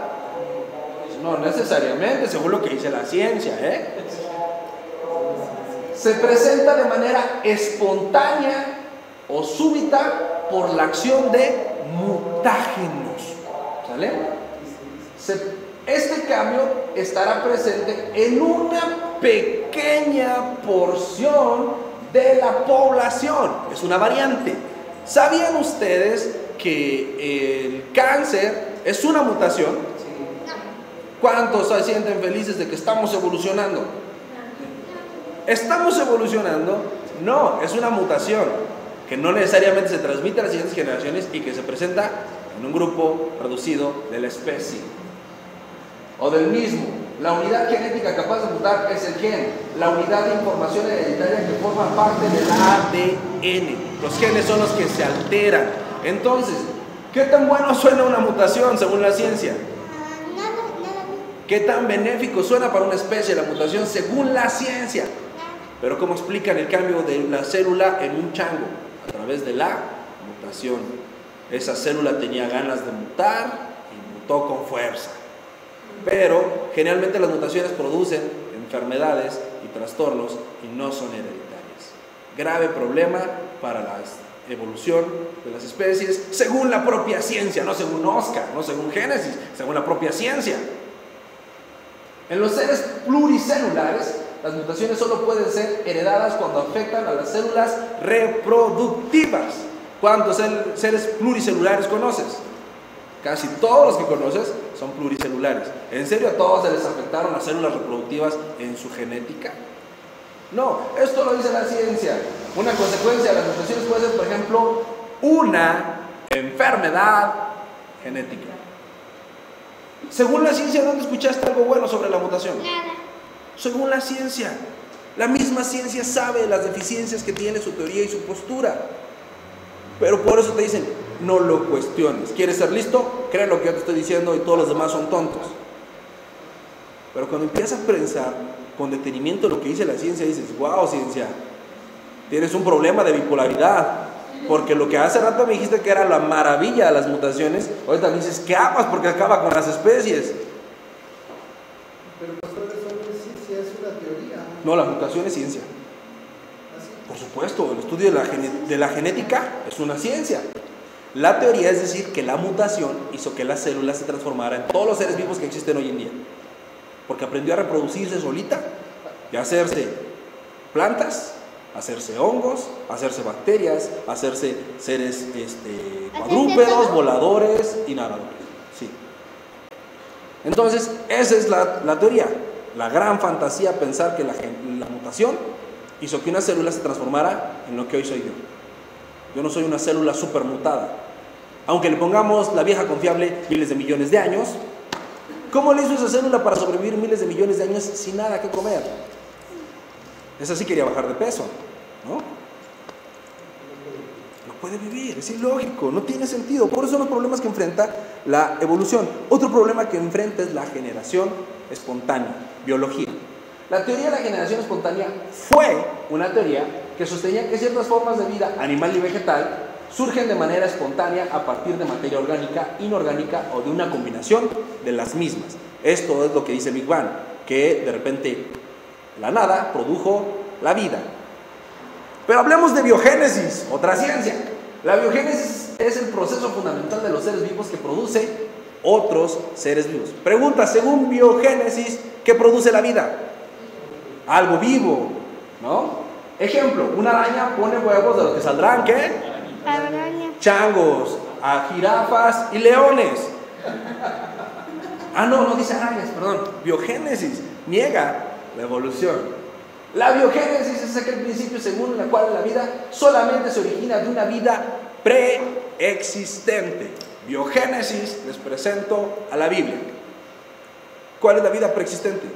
Speaker 1: Pues no necesariamente, según lo que dice la ciencia, Se presenta de manera espontánea o súbita por la acción de mutágenos. ¿Sale? Este cambio estará presente en una pequeña porción de la población. Es una variante. ¿Sabían ustedes que el cáncer es una mutación? ¿Cuántos se sienten felices de que estamos evolucionando? ¿Estamos evolucionando? No, es una mutación que no necesariamente se transmite a las siguientes generaciones y que se presenta en un grupo reducido de la especie o del mismo. La unidad genética capaz de mutar es el gen, la unidad de información hereditaria que forma parte del ADN. Los genes son los que se alteran. Entonces, ¿qué tan bueno suena una mutación según la ciencia?
Speaker 3: Nada.
Speaker 1: ¿Qué tan benéfico suena para una especie la mutación según la ciencia? Pero ¿cómo explican el cambio de la célula en un chango? A través de la mutación. Esa célula tenía ganas de mutar y mutó con fuerza. Pero generalmente las mutaciones producen enfermedades y trastornos y no son hereditarias. Grave problema para las evolución de las especies según la propia ciencia, no según Oscar, no según Génesis, según la propia ciencia. En los seres pluricelulares, las mutaciones solo pueden ser heredadas cuando afectan a las células reproductivas. ¿Cuántos seres pluricelulares conoces? Casi todos los que conoces son pluricelulares. ¿En serio a todos se les afectaron las células reproductivas en su genética? No, esto lo dice la ciencia. Una consecuencia de las mutaciones puede ser, por ejemplo, una enfermedad genética. Según la ciencia, ¿dónde escuchaste algo bueno sobre la mutación?
Speaker 3: Nada.
Speaker 1: Según la ciencia. La misma ciencia sabe las deficiencias que tiene su teoría y su postura. Pero por eso te dicen, no lo cuestiones. ¿Quieres ser listo? Cree lo que yo te estoy diciendo y todos los demás son tontos. Pero cuando empiezas a pensar con detenimiento lo que dice la ciencia, dices, wow, ciencia, tienes un problema de bipolaridad. Porque lo que hace rato me dijiste que era la maravilla de las mutaciones, ahorita me dices que amas porque acaba con las especies.
Speaker 4: Pero pastor, eso no es ciencia, es una teoría.
Speaker 1: No, la mutación es ciencia.
Speaker 4: ¿Así?
Speaker 1: Por supuesto, el estudio de la genética es una ciencia. La teoría es decir que la mutación hizo que las células se transformaran en todos los seres vivos que existen hoy en día. Porque aprendió a reproducirse solita y a hacerse plantas, hacerse hongos, hacerse bacterias, hacerse seres cuadrúpedos, voladores y nadadores. Sí. Entonces, esa es la teoría. La gran fantasía, pensar que la mutación hizo que una célula se transformara en lo que hoy soy yo. Yo no soy una célula supermutada. Aunque le pongamos la vieja confiable miles de millones de años, ¿cómo le hizo esa célula para sobrevivir miles de millones de años sin nada que comer? Esa sí quería bajar de peso, ¿no? No puede vivir, es ilógico, no tiene sentido. Por eso son los problemas que enfrenta la evolución. Otro problema que enfrenta es la generación espontánea, biología. La teoría de la generación espontánea fue una teoría que sostenía que ciertas formas de vida, animal y vegetal, surgen de manera espontánea a partir de materia orgánica, inorgánica o de una combinación de las mismas. Esto es lo que dice el Big Bang, que de repente la nada produjo la vida. Pero hablemos de biogénesis, otra ciencia. La biogénesis es el proceso fundamental de los seres vivos que produce otros seres vivos. Pregunta, según biogénesis, ¿qué produce la vida? Algo vivo, ¿no? Ejemplo, una araña pone huevos de los que saldrán, ¿qué?
Speaker 3: Araña.
Speaker 1: Changos, a jirafas y leones. No dice arañas, perdón. Biogénesis niega la evolución. La biogénesis es aquel principio según el cual la vida solamente se origina de una vida preexistente. Biogénesis les presento a la Biblia. ¿Cuál es la vida preexistente?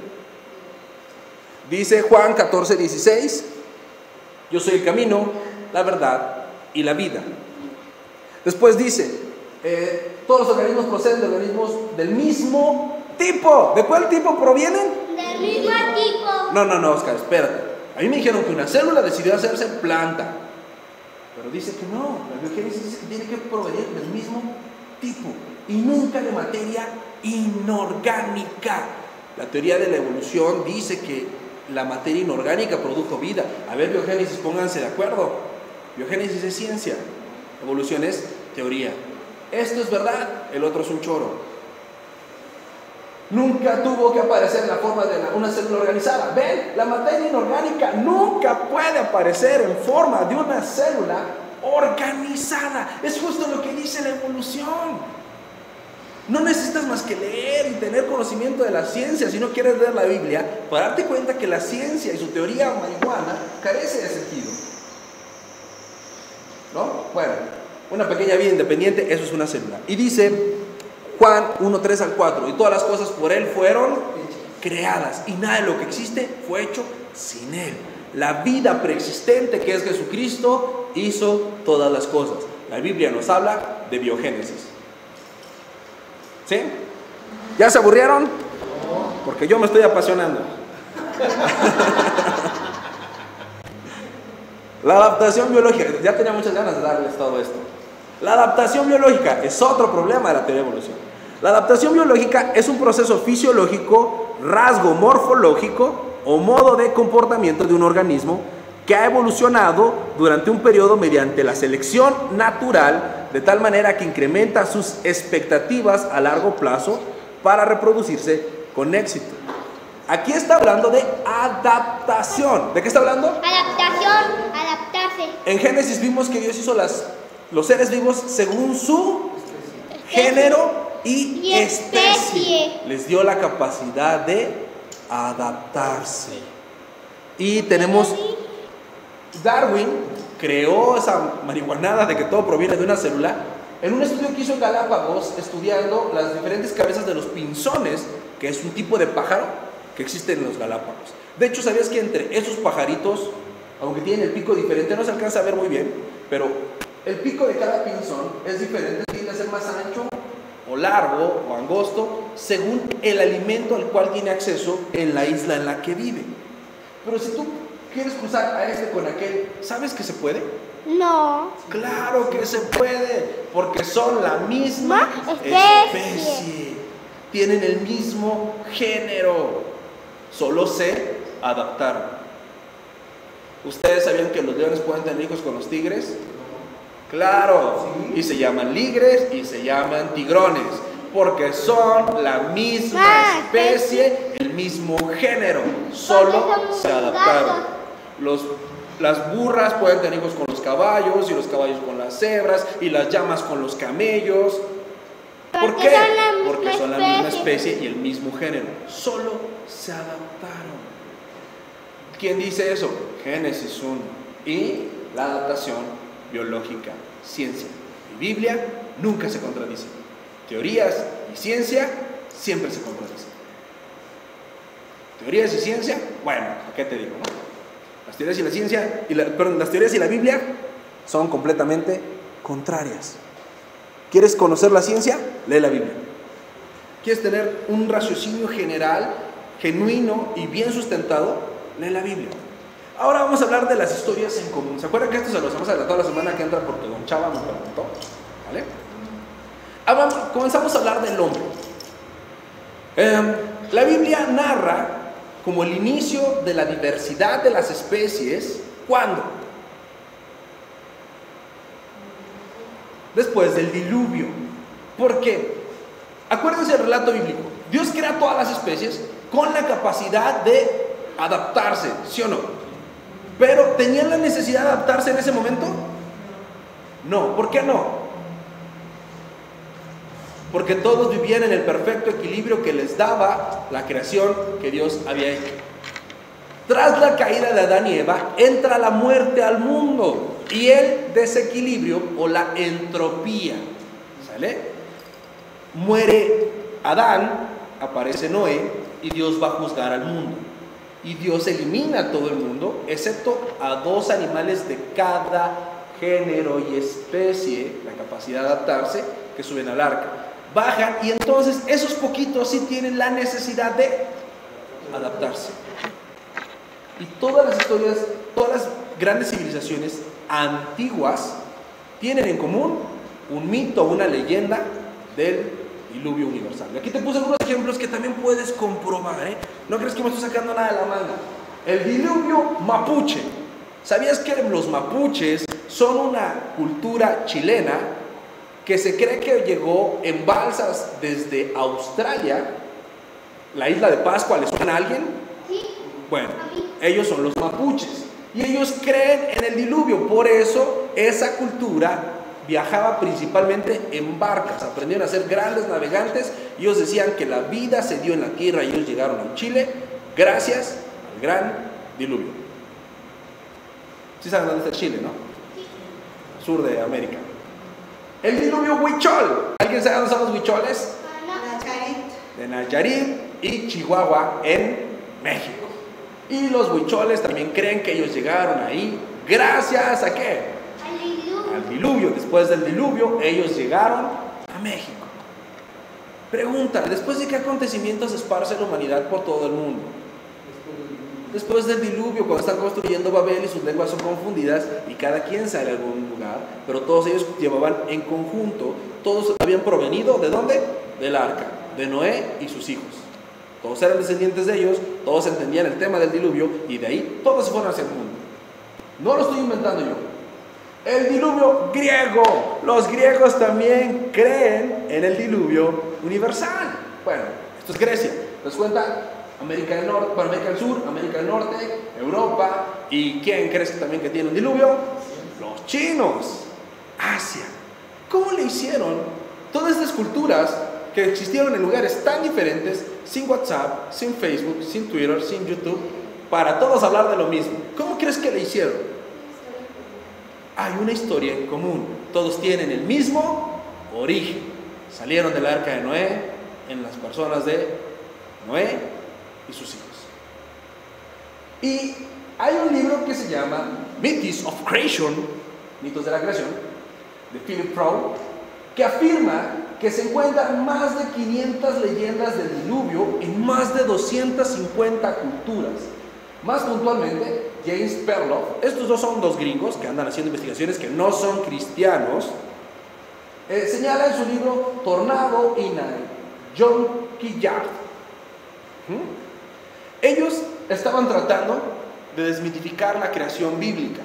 Speaker 1: Dice Juan 14:16, yo soy el camino, la verdad y la vida. Después dice, todos los organismos proceden de organismos del mismo tipo. ¿De cuál tipo provienen?
Speaker 3: Del mismo tipo.
Speaker 1: No, Oscar, espérate. A mí me dijeron que una célula decidió hacerse planta. Pero dice que no, la biogénesis dice que tiene que provenir del mismo tipo y nunca de materia inorgánica. La teoría de la evolución dice que la materia inorgánica produjo vida. A ver, biogénesis, pónganse de acuerdo. Biogénesis es ciencia, evolución es teoría. Esto es verdad, el otro es un choro. Nunca tuvo que aparecer en la forma de una célula organizada. ¿Ven? La materia inorgánica nunca puede aparecer en forma de una célula organizada. Es justo lo que dice la evolución. No necesitas más que leer y tener conocimiento de la ciencia si no quieres leer la Biblia para darte cuenta que la ciencia y su teoría marihuana carece de sentido. ¿No? Bueno, una pequeña vida independiente, eso es una célula. Y dice Juan 1:3 al 4, y todas las cosas por Él fueron creadas, y nada de lo que existe fue hecho sin Él. La vida preexistente que es Jesucristo hizo todas las cosas. La Biblia nos habla de biogénesis. ¿Sí? ¿Ya se aburrieron? Porque yo me estoy apasionando. La adaptación biológica, ya tenía muchas ganas de darles todo esto. La adaptación biológica es otro problema de la teoría de evolución. La adaptación biológica es un proceso fisiológico, rasgo morfológico o modo de comportamiento de un organismo que ha evolucionado durante un periodo mediante la selección natural, de tal manera que incrementa sus expectativas a largo plazo para reproducirse con éxito. Aquí está hablando de adaptación. ¿De qué está hablando?
Speaker 3: Adaptación, adaptarse.
Speaker 1: En Génesis vimos que Dios hizo los seres vivos según su género y especie. Les dio la capacidad de adaptarse. Y tenemos Darwin creó esa marihuanada de que todo proviene de una célula en un estudio que hizo en Galápagos, estudiando las diferentes cabezas de los pinzones, que es un tipo de pájaro que existe en los Galápagos. De hecho, ¿sabías que entre esos pajaritos, aunque tienen el pico diferente, no se alcanza a ver muy bien, pero el pico de cada pinzón es diferente, tiende a ser más ancho o largo o angosto, según el alimento al cual tiene acceso en la isla en la que vive? Pero si tú quieres cruzar a este con aquel, ¿sabes que se puede?
Speaker 3: No.
Speaker 1: Claro que se puede, porque son la misma especie. Tienen el mismo género, solo se adaptaron. ¿Ustedes sabían que los leones pueden tener hijos con los tigres? Claro, y se llaman ligres y se llaman tigrones, porque son la misma especie, el mismo género, solo se adaptaron. Las burras pueden tener hijos con los caballos, y los caballos con las cebras, y las llamas con los camellos. ¿Por qué? Porque son la misma especie y el mismo género, solo se adaptaron. ¿Quién dice eso? Génesis 1. Y la adaptación biológica, ciencia y Biblia nunca se contradicen. Teorías y ciencia siempre se contradicen. Teorías y ciencia, bueno, ¿qué te digo, no? Las teorías y la ciencia, las teorías y la Biblia son completamente contrarias. ¿Quieres conocer la ciencia? Lee la Biblia. ¿Quieres tener un raciocinio general, genuino y bien sustentado? Lee la Biblia. Ahora vamos a hablar de las historias en común. ¿Se acuerdan que esto se los hemos adelantado la semana que entra porque Don Chava me preguntó? ¿Vale? Comenzamos a hablar del hombre. La Biblia narra como el inicio de la diversidad de las especies. ¿Cuándo? Después del diluvio. ¿Por qué? Acuérdense del relato bíblico. Dios crea todas las especies con la capacidad de adaptarse, ¿sí o no? Pero ¿tenían la necesidad de adaptarse en ese momento? No. ¿Por qué no? Porque todos vivían en el perfecto equilibrio que les daba la creación que Dios había hecho. Tras la caída de Adán y Eva, entra la muerte al mundo y el desequilibrio o la entropía. ¿Sale? Muere Adán, aparece Noé y Dios va a juzgar al mundo. Y Dios elimina a todo el mundo, excepto a 2 animales de cada género y especie, la capacidad de adaptarse, que suben al arca. Bajan y entonces esos poquitos sí tienen la necesidad de adaptarse. Y todas las historias, todas las grandes civilizaciones antiguas tienen en común un mito, una leyenda del diluvio universal. Y aquí te puse algunos ejemplos que también puedes comprobar, ¿eh? No crees que me estoy sacando nada de la manga. El diluvio mapuche. ¿Sabías que los mapuches son una cultura chilena que se cree que llegó en balsas desde Australia? ¿La isla de Pascua le suena a alguien?
Speaker 3: Sí.
Speaker 1: Bueno, ellos son los mapuches y ellos creen en el diluvio. Por eso esa cultura viajaba principalmente en barcas, aprendieron a ser grandes navegantes. Y ellos decían que la vida se dio en la tierra y ellos llegaron a Chile gracias al gran diluvio. ¿Sí saben dónde está Chile, no? Sur de América. El diluvio huichol. ¿Alguien sabe dónde son los huicholes?
Speaker 5: Nayarit.
Speaker 1: De Nayarit y Chihuahua en México. Y los huicholes también creen que ellos llegaron ahí gracias a ¿qué? Al diluvio. Después del diluvio ellos llegaron a México. Pregunta, ¿después de qué acontecimientos se esparce la humanidad por todo el mundo? Después del diluvio, cuando están construyendo Babel y sus lenguas son confundidas y cada quien sale a algún lugar, pero todos ellos llevaban en conjunto, todos habían provenido, ¿de dónde? Del arca, de Noé y sus hijos. Todos eran descendientes de ellos, todos entendían el tema del diluvio y de ahí todos se fueron hacia el mundo. No lo estoy inventando yo. El diluvio griego. Los griegos también creen en el diluvio universal. Bueno, esto es Grecia. Les cuenta América del Norte, bueno, América del Sur, América del Norte, Europa. ¿Y quién crees que también que tiene un diluvio? Los chinos. Asia. ¿Cómo le hicieron todas estas culturas que existieron en lugares tan diferentes, sin WhatsApp, sin Facebook, sin Twitter, sin YouTube, para todos hablar de lo mismo? ¿Cómo crees que le hicieron? Hay una historia en común. Todos tienen el mismo origen. Salieron del arca de Noé en las personas de Noé y sus hijos. Y hay un libro que se llama Myths of Creation, Mitos de la Creación, de Philip Rowe, que afirma que se encuentran más de 500 leyendas del diluvio en más de 250 culturas. Más puntualmente, James Perloff, estos dos son dos gringos que andan haciendo investigaciones que no son cristianos, señala en su libro Tornado in a Junkyard. Ellos estaban tratando de desmitificar la creación bíblica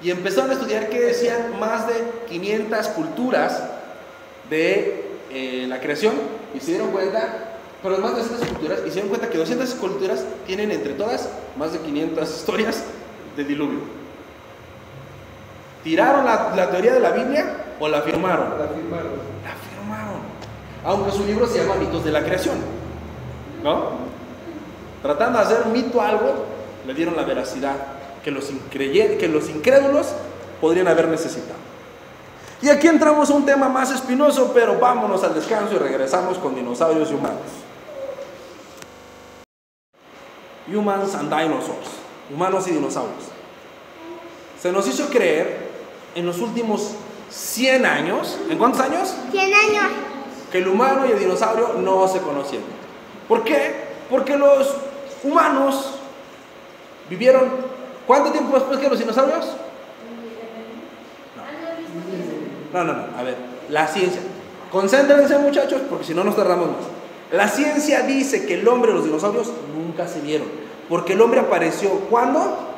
Speaker 1: y empezaron a estudiar qué decían más de 500 culturas de la creación y se dieron cuenta, pero más de 200 culturas, y se dieron cuenta que 200 culturas tienen entre todas más de 500 historias de diluvio. ¿Tiraron la teoría de la Biblia o la afirmaron?
Speaker 4: La firmaron.
Speaker 1: La afirmaron. Aunque su libro se llama Mitos de la Creación, ¿no? Tratando de hacer mito a algo, le dieron la veracidad que los incrédulos podrían haber necesitado. Y aquí entramos a un tema más espinoso, pero vámonos al descanso y regresamos con dinosaurios y humanos. Humans and Dinosaurs, humanos y dinosaurios. Se nos hizo creer en los últimos 100 años, ¿en cuántos años?
Speaker 3: 100 años.
Speaker 1: Que el humano y el dinosaurio no se conocían. ¿Por qué? Porque los humanos vivieron ¿cuánto tiempo después que los dinosaurios? No, a ver, la ciencia. Concéntrense, muchachos, porque si no nos tardamos más. La ciencia dice que el hombre y los dinosaurios nunca se vieron, porque el hombre apareció ¿cuándo?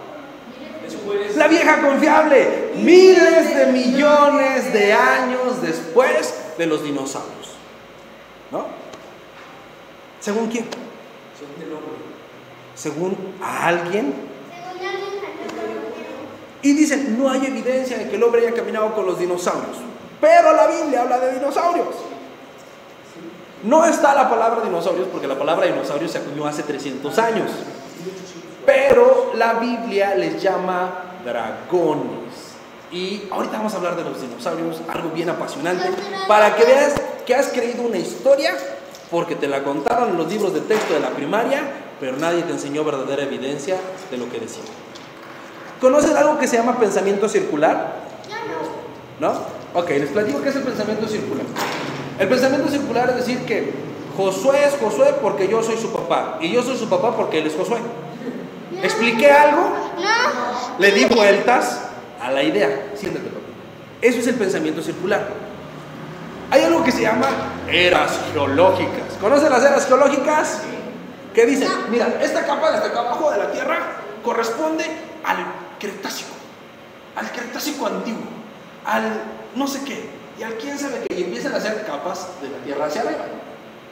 Speaker 1: Después. La vieja confiable, miles de millones de años después de los dinosaurios, ¿no? ¿Según quién?
Speaker 7: Según el hombre.
Speaker 1: Según a alguien. Y dicen, no hay evidencia de que el hombre haya caminado con los dinosaurios. Pero la Biblia habla de dinosaurios. No está la palabra dinosaurios porque la palabra dinosaurios se acuñó hace 300 años. Pero la Biblia les llama dragones. Y ahorita vamos a hablar de los dinosaurios, algo bien apasionante, para que veas que has creído una historia porque te la contaron en los libros de texto de la primaria, pero nadie te enseñó verdadera evidencia de lo que decía. ¿Conocen algo que se llama pensamiento circular? ¿No? Ok, les platico qué es el pensamiento circular. El pensamiento circular es decir que Josué es Josué porque yo soy su papá y yo soy su papá porque él es Josué. ¿Expliqué algo?
Speaker 3: No.
Speaker 1: Le di vueltas a la idea. Siéntate, papá. Eso es el pensamiento circular. Hay algo que se llama eras geológicas. ¿Conocen las eras geológicas? ¿Qué dicen? Mira, esta capa de hasta acá abajo de la Tierra corresponde al Cretácico antiguo, al no sé qué, y al quién sabe qué, y empiezan a hacer capas de la Tierra hacia arriba.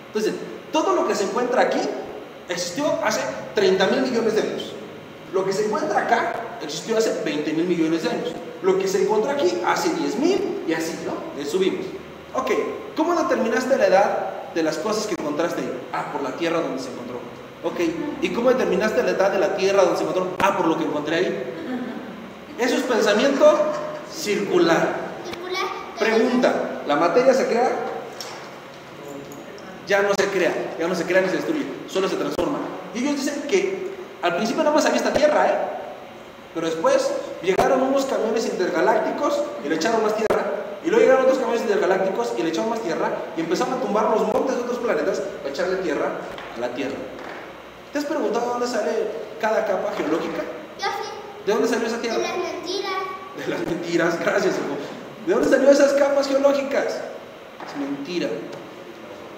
Speaker 1: Entonces, todo lo que se encuentra aquí existió hace 30,000 millones de años. Lo que se encuentra acá existió hace 20,000 millones de años. Lo que se encuentra aquí hace 10,000 y así, ¿no? Le subimos. Ok, ¿cómo determinaste la edad de las cosas que encontraste ahí? Ah, por la tierra donde se encontró. Ok, ¿y cómo determinaste la edad de la tierra donde se encontró? Ah, por lo que encontré ahí. Eso es pensamiento circular. Pregunta, ¿la materia se crea? Ya no se crea ni se destruye, solo se transforma. Y ellos dicen que al principio nada más había esta tierra, pero después llegaron unos camiones intergalácticos y le echaron más tierra, y luego llegaron otros camiones intergalácticos y le echaron más tierra, y empezaron a tumbar los montes de otros planetas para echarle tierra a la Tierra. ¿Te has preguntado dónde sale cada capa geológica?
Speaker 3: Yo sí.
Speaker 1: ¿De dónde salió esa tierra?
Speaker 3: De las mentiras.
Speaker 1: De las mentiras, gracias, hijo. ¿De dónde salieron esas capas geológicas? Es mentira.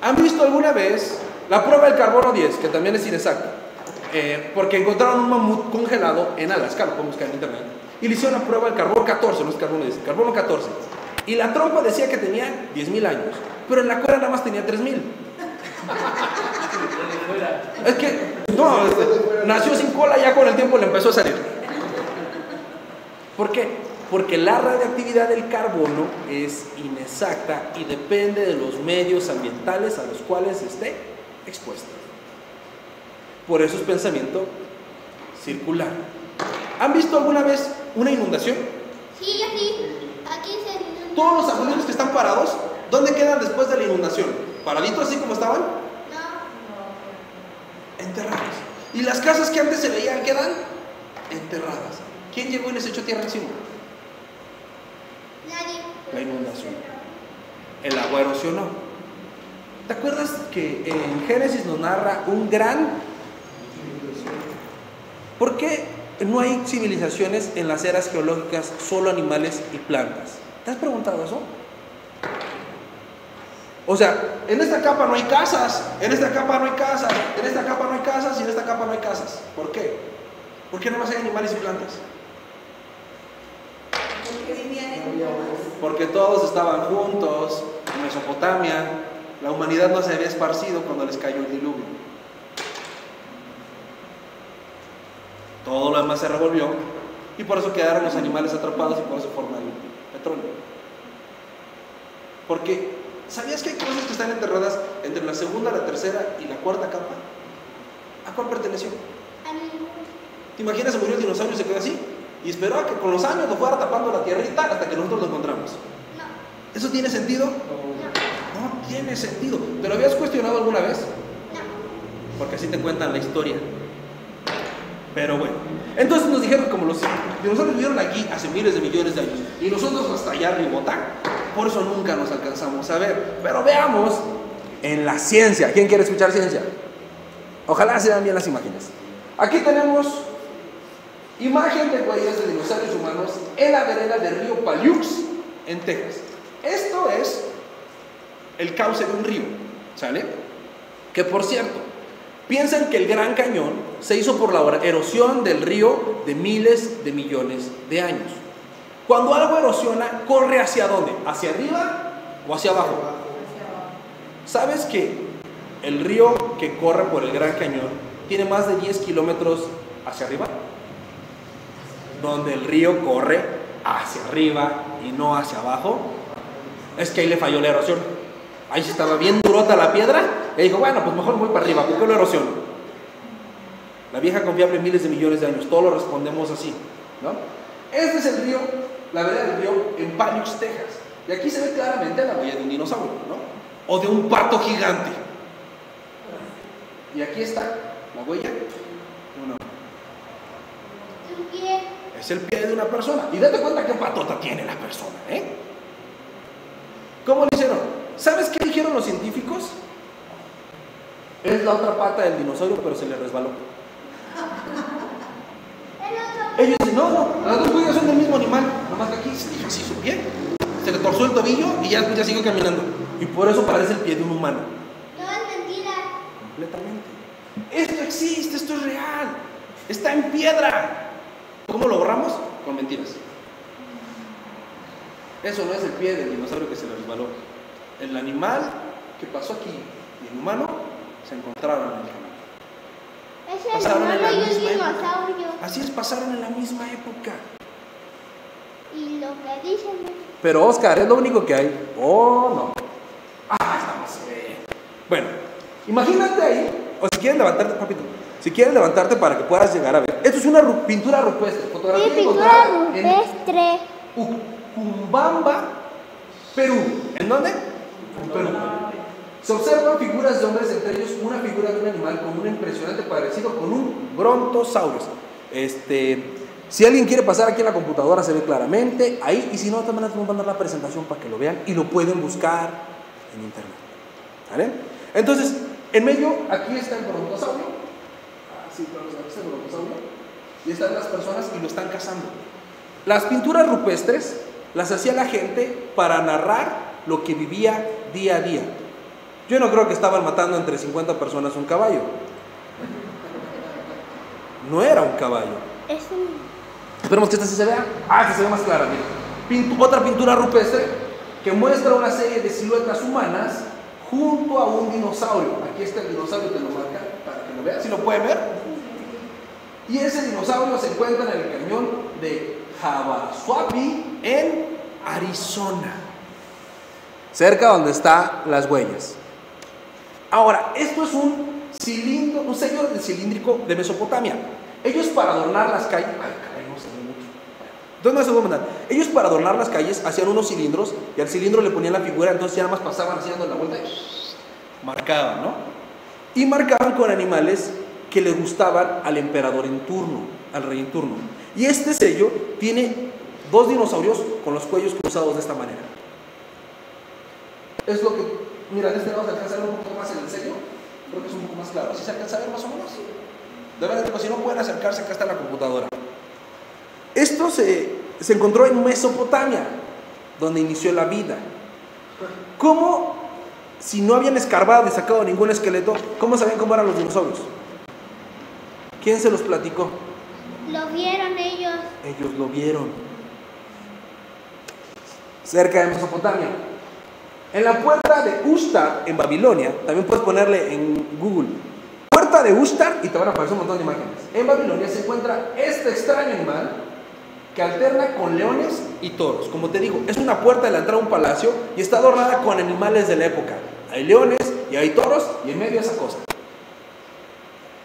Speaker 1: ¿Han visto alguna vez la prueba del carbono 10, que también es inexacta? Porque encontraron un mamut congelado en Alaska, lo podemos buscar en internet. Y le hicieron la prueba del carbono 14, no es carbono 10, carbono 14. Y la trompa decía que tenía 10.000 años, pero en la cola nada más tenía 3.000. Es que, no, nació sin cola, ya con el tiempo le empezó a salir. ¿Por qué? Porque la radioactividad del carbono es inexacta y depende de los medios ambientales a los cuales esté expuesta. Por eso es pensamiento circular. ¿Han visto alguna vez una inundación?
Speaker 3: Sí, yo sí. Aquí se inunda.
Speaker 1: Todos los arbolitos que están parados, ¿dónde quedan después de la inundación? ¿Paraditos así como estaban?
Speaker 3: No.
Speaker 1: Enterrados. Y las casas que antes se veían quedan enterradas. ¿Quién llegó y les echó tierra encima?
Speaker 3: Nadie.
Speaker 1: La inundación. El agua erosionó. ¿Te acuerdas que en Génesis nos narra un gran... ¿Por qué no hay civilizaciones en las eras geológicas, solo animales y plantas? ¿Te has preguntado eso? O sea, en esta capa no hay casas, en esta capa no hay casas, en esta capa no hay casas y en esta capa no hay casas. ¿Por qué? ¿Por qué no más hay animales y plantas?
Speaker 5: Porque vivían en grupos.
Speaker 1: Porque todos estaban juntos en Mesopotamia. La humanidad no se había esparcido cuando les cayó el diluvio. Todo lo demás se revolvió y por eso quedaron los animales atrapados y por eso forma el petróleo. Porque, ¿sabías que hay cosas que están enterradas entre la segunda, la tercera y la cuarta capa? ¿A cuál perteneció?
Speaker 3: A mí.
Speaker 1: ¿Te imaginas se murió el dinosaurio y se quedó así? Y esperó a que con los años lo fuera tapando la tierrita hasta que nosotros lo encontramos.
Speaker 3: No.
Speaker 1: ¿Eso tiene sentido?
Speaker 3: No.
Speaker 1: No tiene sentido. ¿Te lo habías cuestionado alguna vez?
Speaker 3: No.
Speaker 1: Porque así te cuentan la historia. Pero bueno, entonces nos dijeron como los dinosaurios vivieron aquí hace miles de millones de años y nosotros hasta allá arribota, por eso nunca nos alcanzamos a ver. Pero veamos en la ciencia. ¿Quién quiere escuchar ciencia? Ojalá se vean bien las imágenes. Aquí tenemos imagen de huellas de dinosaurios humanos en la vereda del río Paliux en Texas. Esto es el cauce de un río, ¿sale? Que por cierto, piensan que el Gran Cañón se hizo por la erosión del río de miles de millones de años. Cuando algo erosiona, ¿corre hacia dónde? ¿Hacia arriba o hacia abajo? ¿Sabes que el río que corre por el Gran Cañón tiene más de 10 kilómetros hacia arriba? Donde el río corre hacia arriba y no hacia abajo, es que ahí le falló la erosión. Ahí sí estaba bien durota la piedra y dijo, bueno, pues mejor voy para arriba, ¿por qué lo erosiono? La vieja confiable miles de millones de años, todos lo respondemos así, ¿no? Este es el río, la vereda del río en Paliux, Texas. Y aquí se ve claramente la huella de un dinosaurio, ¿no? O de un pato gigante. Y aquí está la huella de una...
Speaker 3: Un pie.
Speaker 1: Es el pie de una persona. Y date cuenta qué patota tiene la persona, ¿eh? ¿Cómo lo hicieron? ¿Sabes qué dijeron los científicos? Es la otra pata del dinosaurio, pero se le resbaló. Ellos dicen, no, las dos huellas son del mismo animal. Nomás que aquí se hizo pie, se le torció el tobillo y ya después ya siguió caminando. Y por eso parece el pie de un humano.
Speaker 3: No es mentira.
Speaker 1: Completamente. Esto existe, esto es real. Está en piedra. ¿Cómo lo borramos? Con mentiras. Eso no es el pie del dinosaurio que se le resbaló. El animal que pasó aquí y el humano se encontraron en el camino.
Speaker 3: Es el
Speaker 1: Pasaron en la
Speaker 3: humano y un
Speaker 1: misma época.
Speaker 3: dinosaurio.
Speaker 1: Así es, pasaron en la misma época.
Speaker 3: Y lo que dicen es...
Speaker 1: Pero Oscar, es lo único que hay. Oh, no. Ah, estamos bien. Bueno, imagínate ahí, o si quieres levantarte, papito, si quieres levantarte para que puedas llegar a ver. Esto es una pintura rupestre, fotografía
Speaker 3: Sí, pintura
Speaker 1: encontrada en
Speaker 3: rupestre.
Speaker 1: Ucumbamba, Perú. ¿En dónde? En Perú. Se observan figuras de hombres, entre ellos una figura de un animal con un impresionante parecido con un brontosaurio. Si alguien quiere pasar aquí en la computadora se ve claramente ahí, y si no, también les vamos a mandar la presentación para que lo vean y lo pueden buscar en internet. ¿Vale? Entonces, en medio, aquí está el brontosaurio. Así, aquí está el brontosaurio. Y están las personas y lo están cazando. Las pinturas rupestres las hacía la gente para narrar lo que vivía día a día. Yo no creo que estaban matando entre 50 personas un caballo. No era un caballo.
Speaker 3: Es un...
Speaker 1: Esperemos que esta sí se vea. Esta se ve más clara, mira. Otra pintura rupestre que muestra una serie de siluetas humanas junto a un dinosaurio. Aquí está el dinosaurio, te lo marca para que lo veas, si lo pueden ver. Y ese dinosaurio se encuentra en el cañón de Havasupai en Arizona, cerca donde están las huellas. Ahora, esto es un cilindro, un sello del cilíndrico de Mesopotamia. Ellos para adornar las calles, no se ve mucho. Entonces no se puede mandar. Ellos para adornar las calles hacían unos cilindros y al cilindro le ponían la figura, entonces ya nada más pasaban haciendo la vuelta y marcaban, ¿no? Y marcaban con animales que le gustaban al emperador en turno, al rey en turno. Y este sello tiene dos dinosaurios con los cuellos cruzados de esta manera. Es lo que, mira, de este lado se alcanza a ver un poco más en el sello. Creo que es un poco más claro. ¿Sí se alcanza a ver más o menos? De verdad, si no pueden acercarse, acá está la computadora. Esto se encontró en Mesopotamia, donde inició la vida. ¿Cómo, si no habían escarbado y sacado ningún esqueleto, cómo sabían cómo eran los dinosaurios? ¿Quién se los platicó?
Speaker 3: Lo vieron ellos.
Speaker 1: Ellos lo vieron. Cerca de Mesopotamia. En la puerta de Ushtar, en Babilonia, también puedes ponerle en Google, puerta de Ushtar, y te van a aparecer un montón de imágenes. En Babilonia se encuentra este extraño animal que alterna con leones y toros. Como te digo, es una puerta de la entrada a un palacio y está adornada con animales de la época. Hay leones y hay toros y en medio esa cosa.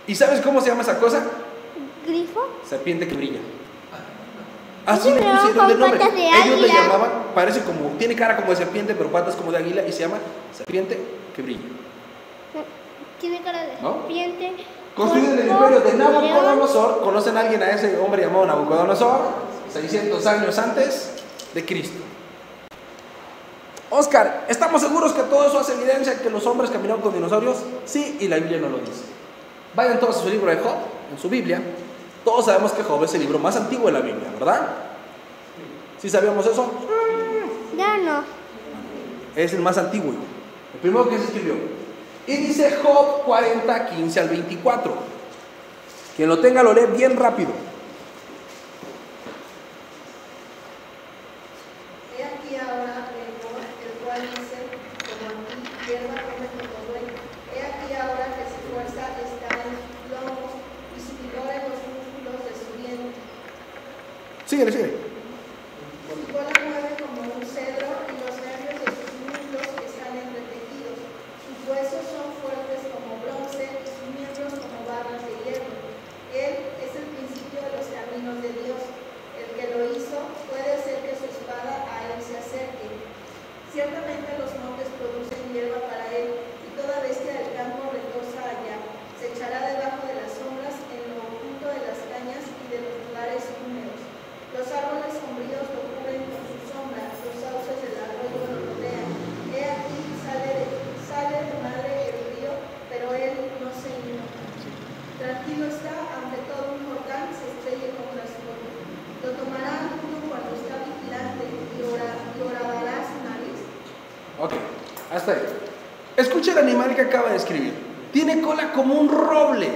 Speaker 1: ¿Y sabes cómo se llama esa cosa?
Speaker 3: ¿Grifo?
Speaker 1: Serpiente que brilla. Así le pusieron de nombre. Ellos le llamaban, parece como, tiene cara como de serpiente, pero patas como de águila, y se llama serpiente que brilla.
Speaker 3: Tiene cara de
Speaker 1: ¿no?
Speaker 3: serpiente.
Speaker 1: Construido en el imperio de Nabucodonosor. ¿Conocen a alguien a ese hombre llamado Nabucodonosor? 600 años antes de Cristo. Oscar, ¿estamos seguros que todo eso hace evidencia que los hombres caminaron con dinosaurios? Sí, y la Biblia no lo dice. Vayan todos a su libro de Job, en su Biblia. Todos sabemos que Job es el libro más antiguo de la Biblia, ¿verdad? ¿Sí sabíamos eso?
Speaker 3: Ya no.
Speaker 1: Es el más antiguo, el primero que se escribió. Y dice Job 40, 15 al 24. Quien lo tenga lo lee bien rápido.
Speaker 5: He aquí ahora el cual dice, como aquí, hierba come como dueño. He aquí ahora que su fuerza está en sus lomos y su vigor en los músculos de su vientre.
Speaker 1: Síguele, síguele.
Speaker 5: Su cola mueve como un cedro y los nervios de sus muslos están entretejidos. Sus huesos son fuertes como bronce y sus miembros como barras de hierro. Él es el principio de los caminos de Dios. El que lo hizo puede hacer que su espada a él se acerque. Ciertamente los montes producen hierba para él y toda bestia del campo retosa allá. Se echará debajo de las sombras en lo oculto de las cañas y de los lugares húmedos. Los árboles sombríos lo cubren con su sombra, los sauces del arroyo lo rodean. He aquí sale de madre el río, pero él no se inunda. Tranquilo está, aunque todo un Jordán se estrelle contra su boca. Lo tomará alguno cuando está vigilante y horadará su nariz.
Speaker 1: Ok, hasta ahí. Escucha el animal que acaba de escribir. Tiene cola como un roble.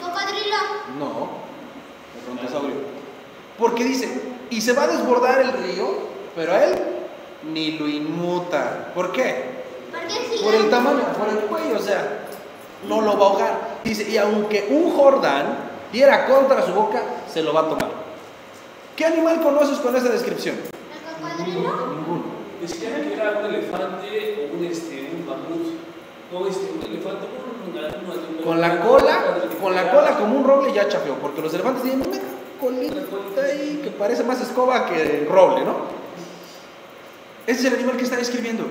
Speaker 3: ¿Cocodrilo?
Speaker 1: No, el brontosaurio. Porque dice, y se va a desbordar el río, pero a él ni lo inmuta. ¿Por qué? Por el tamaño, por el cuello, o sea, no lo va a ahogar. Dice, y aunque un Jordán diera contra su boca, se lo va a tomar. ¿Qué animal conoces con esa descripción?
Speaker 3: ¿El cocodrilo?
Speaker 1: Ninguno.
Speaker 7: Decía que era un elefante o un mamut. No, un elefante,
Speaker 1: Con la cola como un roble ya chafeó, porque los elefantes tienen una colita ahí que parece más escoba que roble, ¿no? Ese es el animal que está describiendo.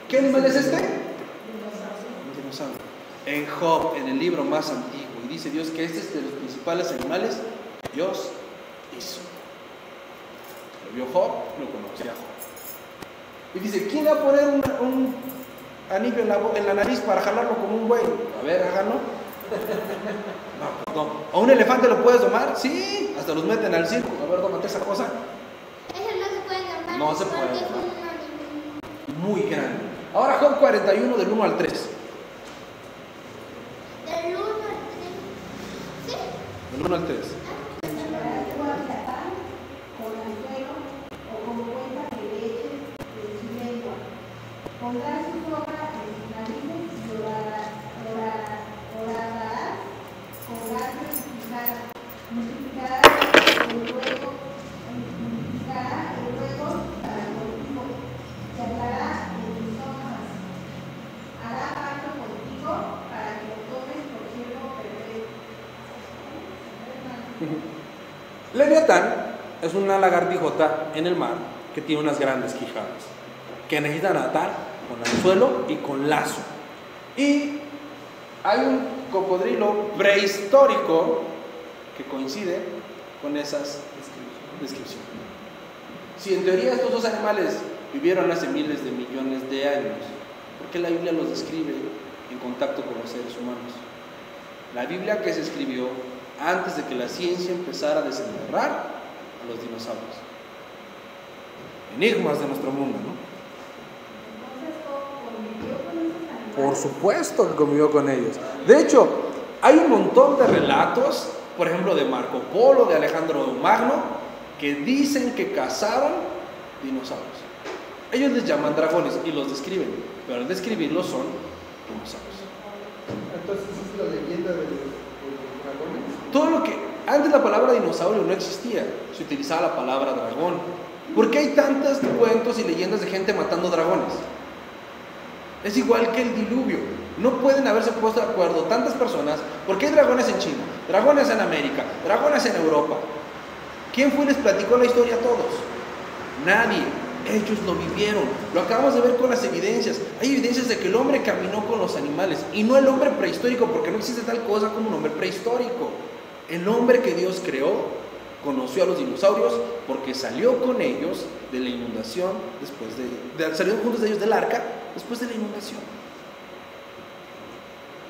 Speaker 1: ¿Qué animal es este? Un dinosaurio. En Job, en el libro más antiguo, y dice Dios que este es de los principales animales que Dios hizo. Lo vio Job, lo conocía Job. Y dice, ¿quién va a poner un anillo en la nariz para jalarlo como un buey? A ver, háganlo. No. ¿A un elefante lo puedes domar? Sí, hasta los meten al circo. A ver, dómate esa cosa.
Speaker 3: Ese no se puede domar.
Speaker 1: No se puede
Speaker 3: porque es
Speaker 1: domar.
Speaker 3: un animal.
Speaker 1: Muy grande. Ahora Job 41 del 1 al 3.
Speaker 3: Del 1 al 3. ¿Sí?
Speaker 1: Del 1 al 3. Leviatán es una lagartijota en el mar que tiene unas grandes quijadas que necesitan atar con anzuelo y con lazo. Y hay un cocodrilo prehistórico que coincide con esas descripciones. Si en teoría estos dos animales vivieron hace miles de millones de años, ¿por qué la Biblia los describe en contacto con los seres humanos? La Biblia que se escribió antes de que la ciencia empezara a desenterrar a los dinosaurios. Enigmas de nuestro mundo, ¿no?
Speaker 2: Entonces, ¿convivió con esos animales?
Speaker 1: Por supuesto que convivió con ellos. De hecho, hay un montón de relatos, por ejemplo, de Marco Polo, de Alejandro Magno, que dicen que cazaron dinosaurios. Ellos les llaman dragones y los describen, pero al describirlos son dinosaurios.
Speaker 4: Entonces es la leyenda de los dragones.
Speaker 1: Todo lo que antes la palabra dinosaurio no existía, se utilizaba la palabra dragón. ¿Por qué hay tantos cuentos y leyendas de gente matando dragones? Es igual que el diluvio. No pueden haberse puesto de acuerdo tantas personas. ¿Por qué hay dragones en China? Dragones en América, dragones en Europa. ¿Quién fue y les platicó la historia a todos? Nadie. Ellos lo vivieron. Lo acabamos de ver con las evidencias. Hay evidencias de que el hombre caminó con los animales y no el hombre prehistórico, porque no existe tal cosa como un hombre prehistórico. El hombre que Dios creó conoció a los dinosaurios porque salió con ellos de la inundación, salieron juntos de ellos del arca después de la inundación.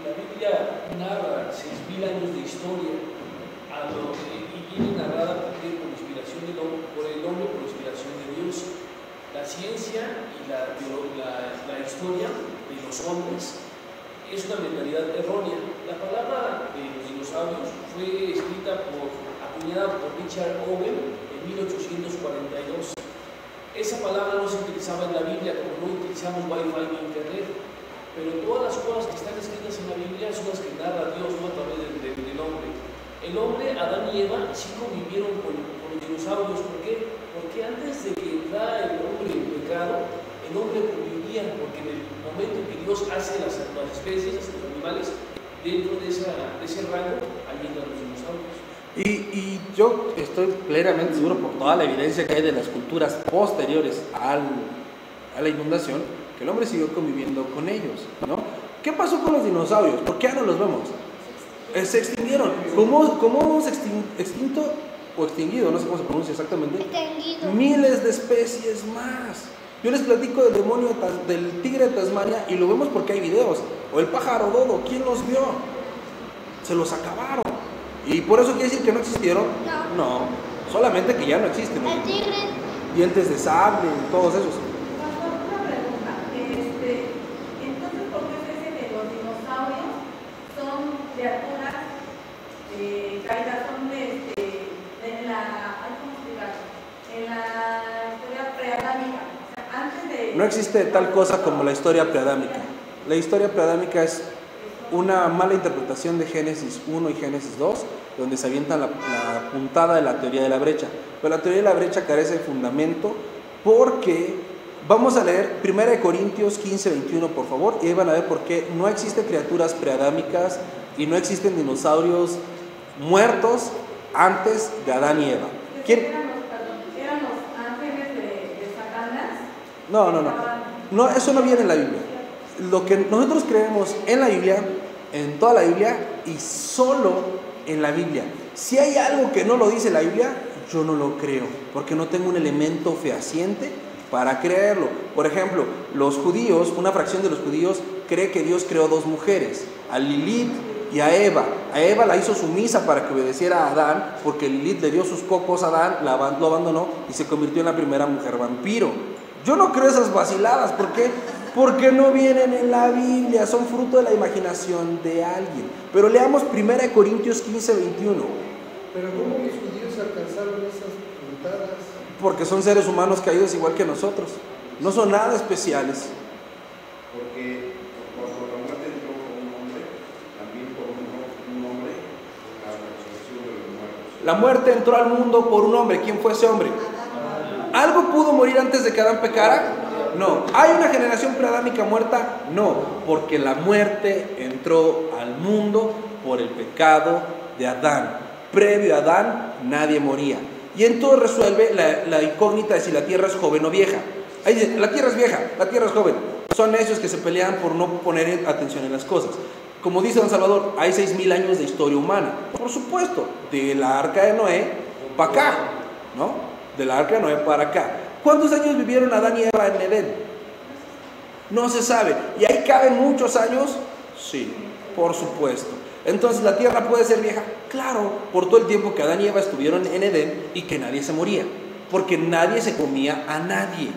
Speaker 7: La Biblia narra 6.000 años de historia y viene narrada por inspiración por el hombre, por inspiración de Dios. La ciencia y la historia de los hombres es una mentalidad errónea. La palabra de los dinosaurios fue acuñada por Richard Owen en 1842. Esa palabra no se utilizaba en la Biblia, como no utilizamos Wi-Fi ni Internet, pero todas las cosas que están escritas en la Biblia son las que narra Dios, no a través del hombre. El hombre, Adán y Eva, sí convivieron con los dinosaurios. ¿Por qué? Porque antes de que entrara el hombre en pecado, el hombre convivía, porque en el momento en que Dios hace las especies, hace los animales, dentro de ese rango, ahí entran los dinosaurios.
Speaker 1: Y yo estoy plenamente seguro, por toda la evidencia que hay de las culturas posteriores a la inundación, que el hombre siguió conviviendo con ellos, ¿no? ¿Qué pasó con los dinosaurios? ¿Por qué ya no los vemos? Se extinguieron. ¿Cómo se extinto o extinguido? No sé cómo se pronuncia exactamente.
Speaker 3: Extinguido.
Speaker 1: Miles de especies más. Yo les platico del demonio del tigre de Tasmania y lo vemos porque hay videos. O el pájaro dodo, ¿quién los vio? Se los acabaron. ¿Y por eso quiere decir que no existieron? No, solamente que ya no existen.
Speaker 3: El tigre.
Speaker 1: Dientes de sable, todos esos.
Speaker 6: Pastor, una pregunta. Entonces, ¿por qué se dice que los dinosaurios son criaturas caídas, son en la, ¿cómo explicarlo? En la historia preadámica? O sea, antes de...
Speaker 1: No existe tal cosa como la historia preadámica. La historia preadámica es una mala interpretación de Génesis 1 y Génesis 2, donde se avientan la puntada de la teoría de la brecha. Pero la teoría de la brecha carece de fundamento porque vamos a leer 1 Corintios 15, 21, por favor, y ahí van a ver por qué no existen criaturas preadámicas y no existen dinosaurios muertos antes de Adán y Eva. ¿Quién?
Speaker 6: ¿Eran los ángeles de Satanás?
Speaker 1: No, eso no viene en la Biblia. Lo que nosotros creemos en la Biblia, en toda la Biblia y solo en la Biblia. Si hay algo que no lo dice la Biblia, yo no lo creo, porque no tengo un elemento fehaciente para creerlo. Por ejemplo, los judíos, una fracción de los judíos cree que Dios creó dos mujeres, a Lilith y a Eva. A Eva la hizo sumisa para que obedeciera a Adán, porque Lilith le dio sus cocos a Adán, lo abandonó y se convirtió en la primera mujer vampiro. Yo no creo esas vaciladas. ¿Por qué? Porque no vienen en la Biblia, son fruto de la imaginación de alguien. Pero leamos 1 Corintios 15, 21.
Speaker 4: Pero ¿cómo los judíos alcanzaron esas puntadas?
Speaker 1: Porque son seres humanos caídos igual que nosotros. No son nada especiales.
Speaker 8: Porque cuando la muerte entró por un hombre, también por un hombre, la resurrección de los muertos.
Speaker 1: La muerte entró al mundo por un hombre. ¿Quién fue ese hombre? ¿Algo pudo morir antes de que Adán pecara? No. ¿Hay una generación preadámica muerta? No, porque la muerte entró al mundo por el pecado de Adán. Previo a Adán, nadie moría. Y entonces resuelve la incógnita de si la tierra es joven o vieja. Ahí dice, la tierra es vieja, la tierra es joven. Son necios que se pelean por no poner atención en las cosas. Como dice don Salvador, hay 6.000 años de historia humana. Por supuesto, de la arca de Noé para acá, ¿no? De la arca de Noé para acá. ¿Cuántos años vivieron Adán y Eva en Edén? No se sabe. ¿Y ahí caben muchos años? Sí, por supuesto. Entonces, ¿la tierra puede ser vieja? Claro, por todo el tiempo que Adán y Eva estuvieron en Edén y que nadie se moría. Porque nadie se comía a nadie.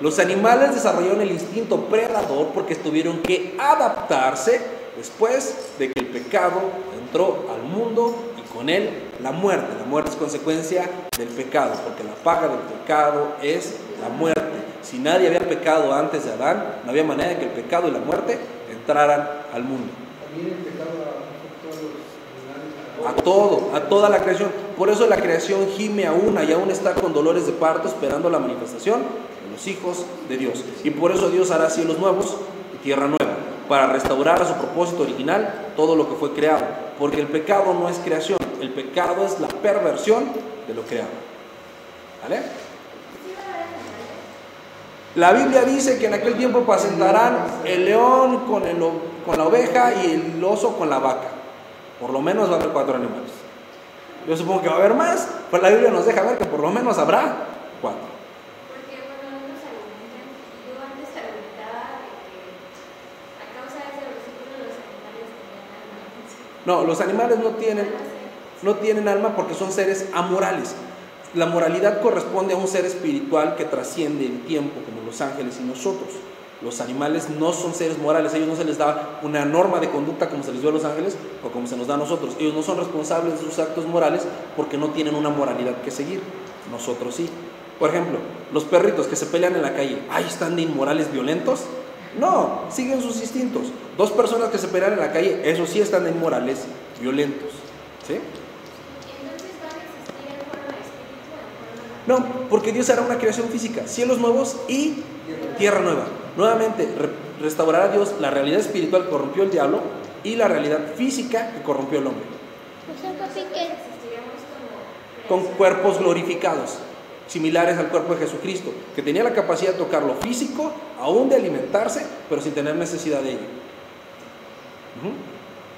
Speaker 1: Los animales desarrollaron el instinto predador porque tuvieron que adaptarse después de que el pecado entró al mundo y con él la muerte. La muerte es consecuencia del pecado, porque la paga del pecado es la muerte. Si nadie había pecado antes de Adán, no había manera de que el pecado y la muerte entraran al mundo.
Speaker 4: También el pecado afectó a los animales.
Speaker 1: A toda la creación. Por eso la creación gime aún y aún está con dolores de parto esperando la manifestación de los hijos de Dios. Y por eso Dios hará cielos nuevos y tierra nueva, para restaurar a su propósito original todo lo que fue creado. Porque el pecado no es creación, el pecado es la perversión de lo creado. ¿Vale? La Biblia dice que en aquel tiempo apacentarán el león con la oveja y el oso con la vaca. Por lo menos va a haber 4 animales. Yo supongo que va a haber más, pero la Biblia nos deja ver que por lo menos habrá 4.
Speaker 2: Porque, bueno, unos argumentan, y yo antes argumentaba de que a causa de ese versículo los animales tenían alma.
Speaker 1: No, los animales no tienen alma porque son seres amorales. La moralidad corresponde a un ser espiritual que trasciende el tiempo, como los ángeles y nosotros. Los animales no son seres morales, a ellos no se les da una norma de conducta como se les dio a los ángeles o como se nos da a nosotros. Ellos no son responsables de sus actos morales porque no tienen una moralidad que seguir. Nosotros sí. Por ejemplo, los perritos que se pelean en la calle, ¿ahí están de inmorales violentos? No, siguen sus instintos. 2 personas que se pelean en la calle, esos sí están de inmorales violentos. ¿Sí?
Speaker 2: Entonces van a existir en forma de espíritu o en forma de...
Speaker 1: No, porque Dios hará una creación física, cielos nuevos y tierra nueva. Nuevamente restaurará Dios la realidad espiritual que corrompió el diablo y la realidad física que corrompió el hombre.
Speaker 3: O sea, papi, que
Speaker 2: Existiríamos
Speaker 1: Con
Speaker 2: como...
Speaker 1: cuerpos glorificados, similares al cuerpo de Jesucristo, que tenía la capacidad de tocar lo físico, aún de alimentarse, pero sin tener necesidad de ello.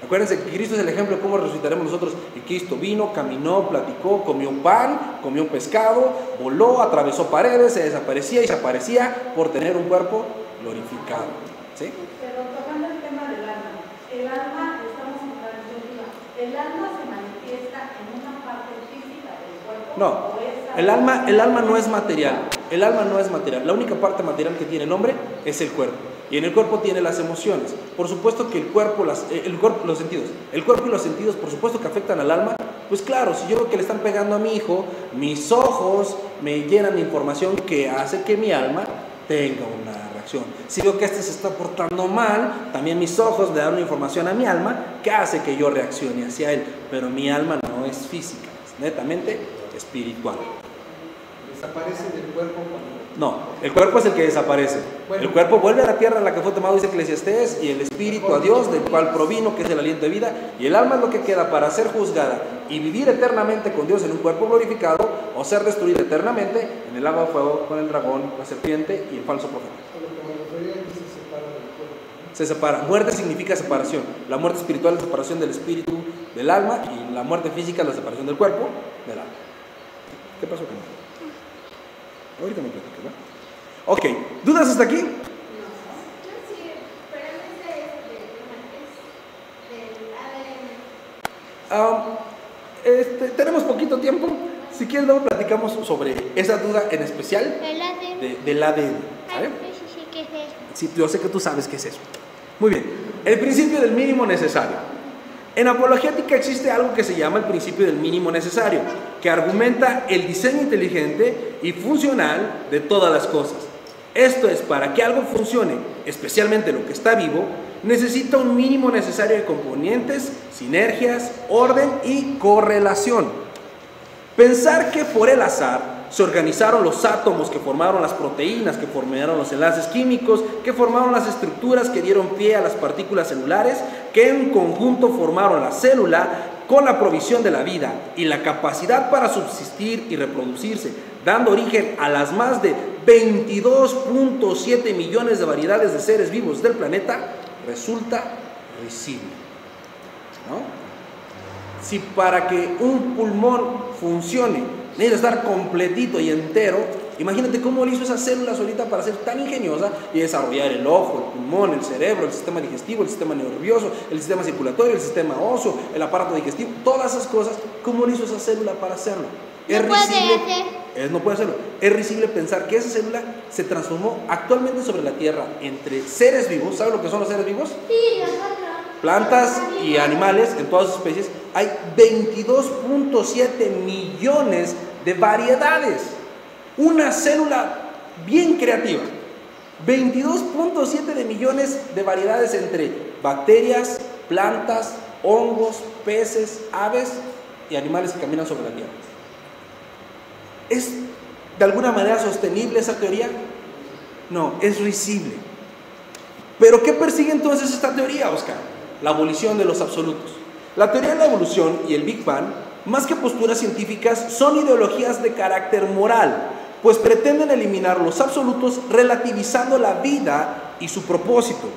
Speaker 1: Acuérdense que Cristo es el ejemplo de cómo resucitaremos nosotros. Y Cristo vino, caminó, platicó, comió pan, comió pescado, voló, atravesó paredes, se desaparecía y se aparecía por tener un cuerpo glorificado. ¿Sí?
Speaker 6: Pero tocando el tema del alma, estamos en la disyuntiva. ¿El alma se manifiesta en una parte física del cuerpo?
Speaker 1: No,
Speaker 6: ¿O es
Speaker 1: el alma no es material. El alma no es material. La única parte material que tiene el hombre es el cuerpo. Y en el cuerpo tiene las emociones. Por supuesto que el cuerpo, los sentidos. El cuerpo y los sentidos, por supuesto que afectan al alma. Pues claro, si yo veo que le están pegando a mi hijo, mis ojos me llenan de información que hace que mi alma tenga una reacción. Si veo que este se está portando mal, también mis ojos le dan una información a mi alma que hace que yo reaccione hacia él. Pero mi alma no es física, es netamente espiritual.
Speaker 4: Desaparece del cuerpo cuando...
Speaker 1: No, el cuerpo es el que desaparece.
Speaker 4: Bueno.
Speaker 1: El cuerpo vuelve a la tierra en la que fue tomado, dice Eclesiastés, y el espíritu a Dios, del cual provino, que es el aliento de vida, y el alma es lo que queda para ser juzgada y vivir eternamente con Dios en un cuerpo glorificado, o ser destruida eternamente en el agua de fuego con el dragón, la serpiente y el falso profeta.
Speaker 4: A lo que me refería es que se separa del cuerpo.
Speaker 1: Se separa. Muerte significa separación. La muerte espiritual es la separación del espíritu del alma, y la muerte física es la separación del cuerpo del alma. ¿Qué pasó con eso? Ahorita me platicas, ¿no? Ok, ¿dudas hasta aquí?
Speaker 2: No, sí, pero ese es del ADN.
Speaker 1: Tenemos poquito tiempo. Si quieres, luego platicamos sobre esa duda en especial
Speaker 3: el ADN.
Speaker 1: del ADN. ¿Vale?
Speaker 3: Ay, sí, ¿qué es eso?
Speaker 1: Sí, yo sé que tú sabes qué es eso. Muy bien. El principio del mínimo necesario. En apologética existe algo que se llama el principio del mínimo necesario, que argumenta el diseño inteligente y funcional de todas las cosas. Esto es, para que algo funcione, especialmente lo que está vivo, necesita un mínimo necesario de componentes, sinergias, orden y correlación. Pensar que por el azar se organizaron los átomos que formaron las proteínas, que formaron los enlaces químicos, que formaron las estructuras que dieron pie a las partículas celulares, que en conjunto formaron la célula, con la provisión de la vida y la capacidad para subsistir y reproducirse, dando origen a las más de 22.7 millones de variedades de seres vivos del planeta, resulta risible, ¿no? Si para que un pulmón funcione necesita estar completito y entero, imagínate cómo le hizo esa célula solita para ser tan ingeniosa y desarrollar el ojo, el pulmón, el cerebro, el sistema digestivo, el sistema nervioso, el sistema circulatorio, el sistema óseo, el aparato digestivo, todas esas cosas. ¿Cómo le hizo esa célula para hacerlo?
Speaker 3: No puede hacer.
Speaker 1: No puede hacerlo. Es risible pensar que esa célula se transformó actualmente sobre la Tierra entre seres vivos. ¿Sabe lo que son los seres vivos?
Speaker 3: Sí, nosotros.
Speaker 1: Plantas y animales en todas sus especies. Hay 22.7 millones de variedades. Una célula bien creativa. 22.7 de millones de variedades entre bacterias, plantas, hongos, peces, aves y animales que caminan sobre la Tierra. ¿Es de alguna manera sostenible esa teoría? No, es risible. ¿Pero qué persigue entonces esta teoría, Oscar? La abolición de los absolutos. La teoría de la evolución y el Big Bang, más que posturas científicas, son ideologías de carácter moral, pues pretenden eliminar los absolutos relativizando la vida y su propósito.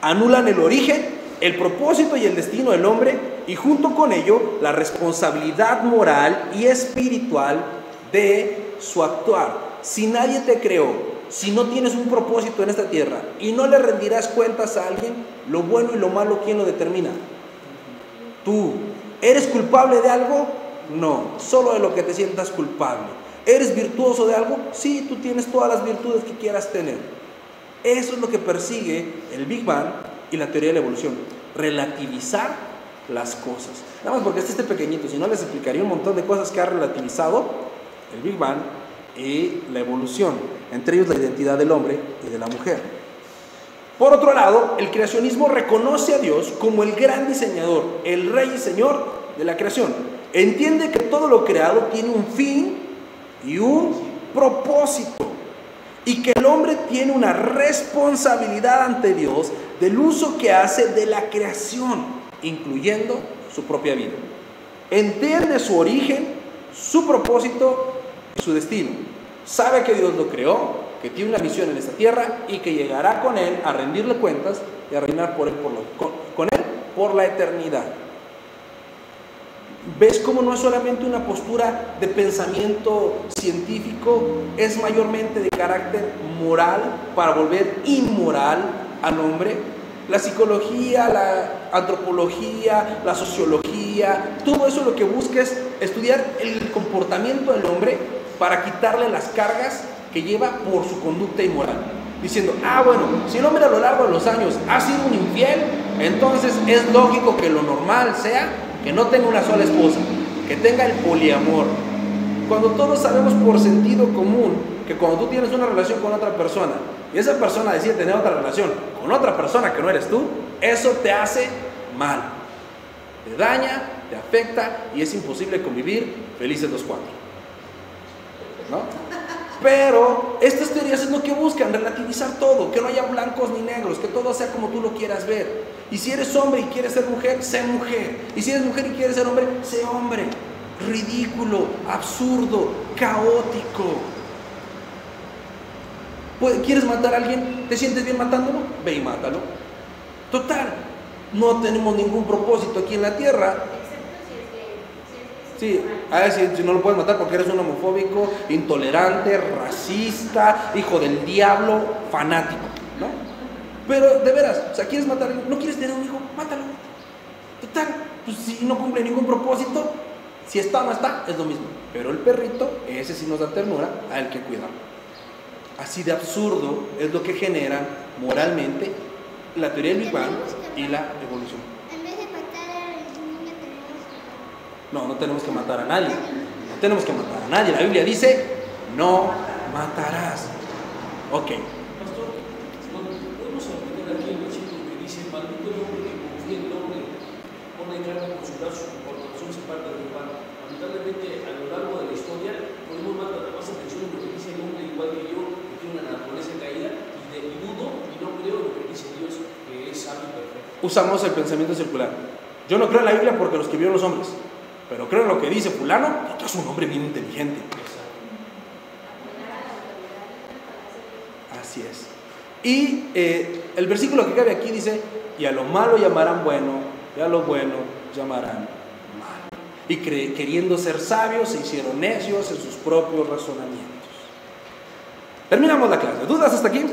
Speaker 1: Anulan el origen, el propósito y el destino del hombre y junto con ello la responsabilidad moral y espiritual de su actuar. Si nadie te creó, si no tienes un propósito en esta tierra y no le rendirás cuentas a alguien, lo bueno y lo malo, ¿quién lo determina? Tú. ¿Eres culpable de algo? No, solo de lo que te sientas culpable. ¿Eres virtuoso de algo? Sí, tú tienes todas las virtudes que quieras tener. Eso es lo que persigue el Big Bang y la teoría de la evolución. Relativizar las cosas. Nada más porque este pequeñito, si no les explicaría un montón de cosas que ha relativizado el Big Bang y la evolución, entre ellos la identidad del hombre y de la mujer. Por otro lado, el creacionismo reconoce a Dios como el gran diseñador, el rey y señor de la creación. Entiende que todo lo creado tiene un fin y un propósito, y que el hombre tiene una responsabilidad ante Dios del uso que hace de la creación, incluyendo su propia vida. Entiende su origen, su propósito y su destino. Sabe que Dios lo creó, que tiene una misión en esta tierra y que llegará con él a rendirle cuentas y a reinar con él por la eternidad. ¿Ves cómo no es solamente una postura de pensamiento científico? Es mayormente de carácter moral para volver inmoral al hombre. La psicología, la antropología, la sociología, todo eso lo que busca es estudiar el comportamiento del hombre para quitarle las cargas que lleva por su conducta inmoral. Diciendo, bueno, si el hombre a lo largo de los años ha sido un infiel, entonces es lógico que lo normal sea que no tenga una sola esposa, que tenga el poliamor. Cuando todos sabemos por sentido común que cuando tú tienes una relación con otra persona y esa persona decide tener otra relación con otra persona que no eres tú, eso te hace mal, te daña, te afecta y es imposible convivir felices los cuatro, ¿no? Pero estas teorías es lo que buscan, relativizar todo, que no haya blancos ni negros, que todo sea como tú lo quieras ver. Y si eres hombre y quieres ser mujer, sé mujer. Y si eres mujer y quieres ser hombre, sé hombre. Ridículo, absurdo, caótico. ¿Quieres matar a alguien? ¿Te sientes bien matándolo? Ve y mátalo. Total, no tenemos ningún propósito aquí en la tierra. Sí, si no lo puedes matar porque eres un homofóbico, intolerante, racista, hijo del diablo, fanático, ¿no? Pero de veras, o sea, ¿quieres matar a alguien? ¿No quieres tener un hijo? Mátalo. Total, pues si no cumple ningún propósito, si está o no está, es lo mismo. Pero el perrito, ese sí nos da ternura, hay que cuidarlo. Así de absurdo es lo que generan moralmente la teoría del Big Bang y la evolución. No tenemos que matar a nadie. No tenemos que matar a nadie. La Biblia dice, no matarás. Ok.
Speaker 7: Pastor, podemos aplicar aquí el versículo que dice, maldito el hombre que confía en el hombre, pone carne por su brazo, por corazón se parte del pan. Lamentablemente, a lo largo de la historia, podemos más atención en lo que dice el hombre igual que yo, que tiene una naturaleza caída, y dudo y no creo en lo que dice Dios, que es sabio y perfecto.
Speaker 1: Usamos el pensamiento circular. Yo no creo en la Biblia porque lo escribieron los hombres, pero creo en lo que dice fulano, porque es un hombre bien inteligente. Así es. Y el versículo que cabe aquí dice, y a lo malo llamarán bueno, y a lo bueno llamarán malo. Y queriendo ser sabios, se hicieron necios en sus propios razonamientos. Terminamos la clase. ¿Dudas hasta aquí?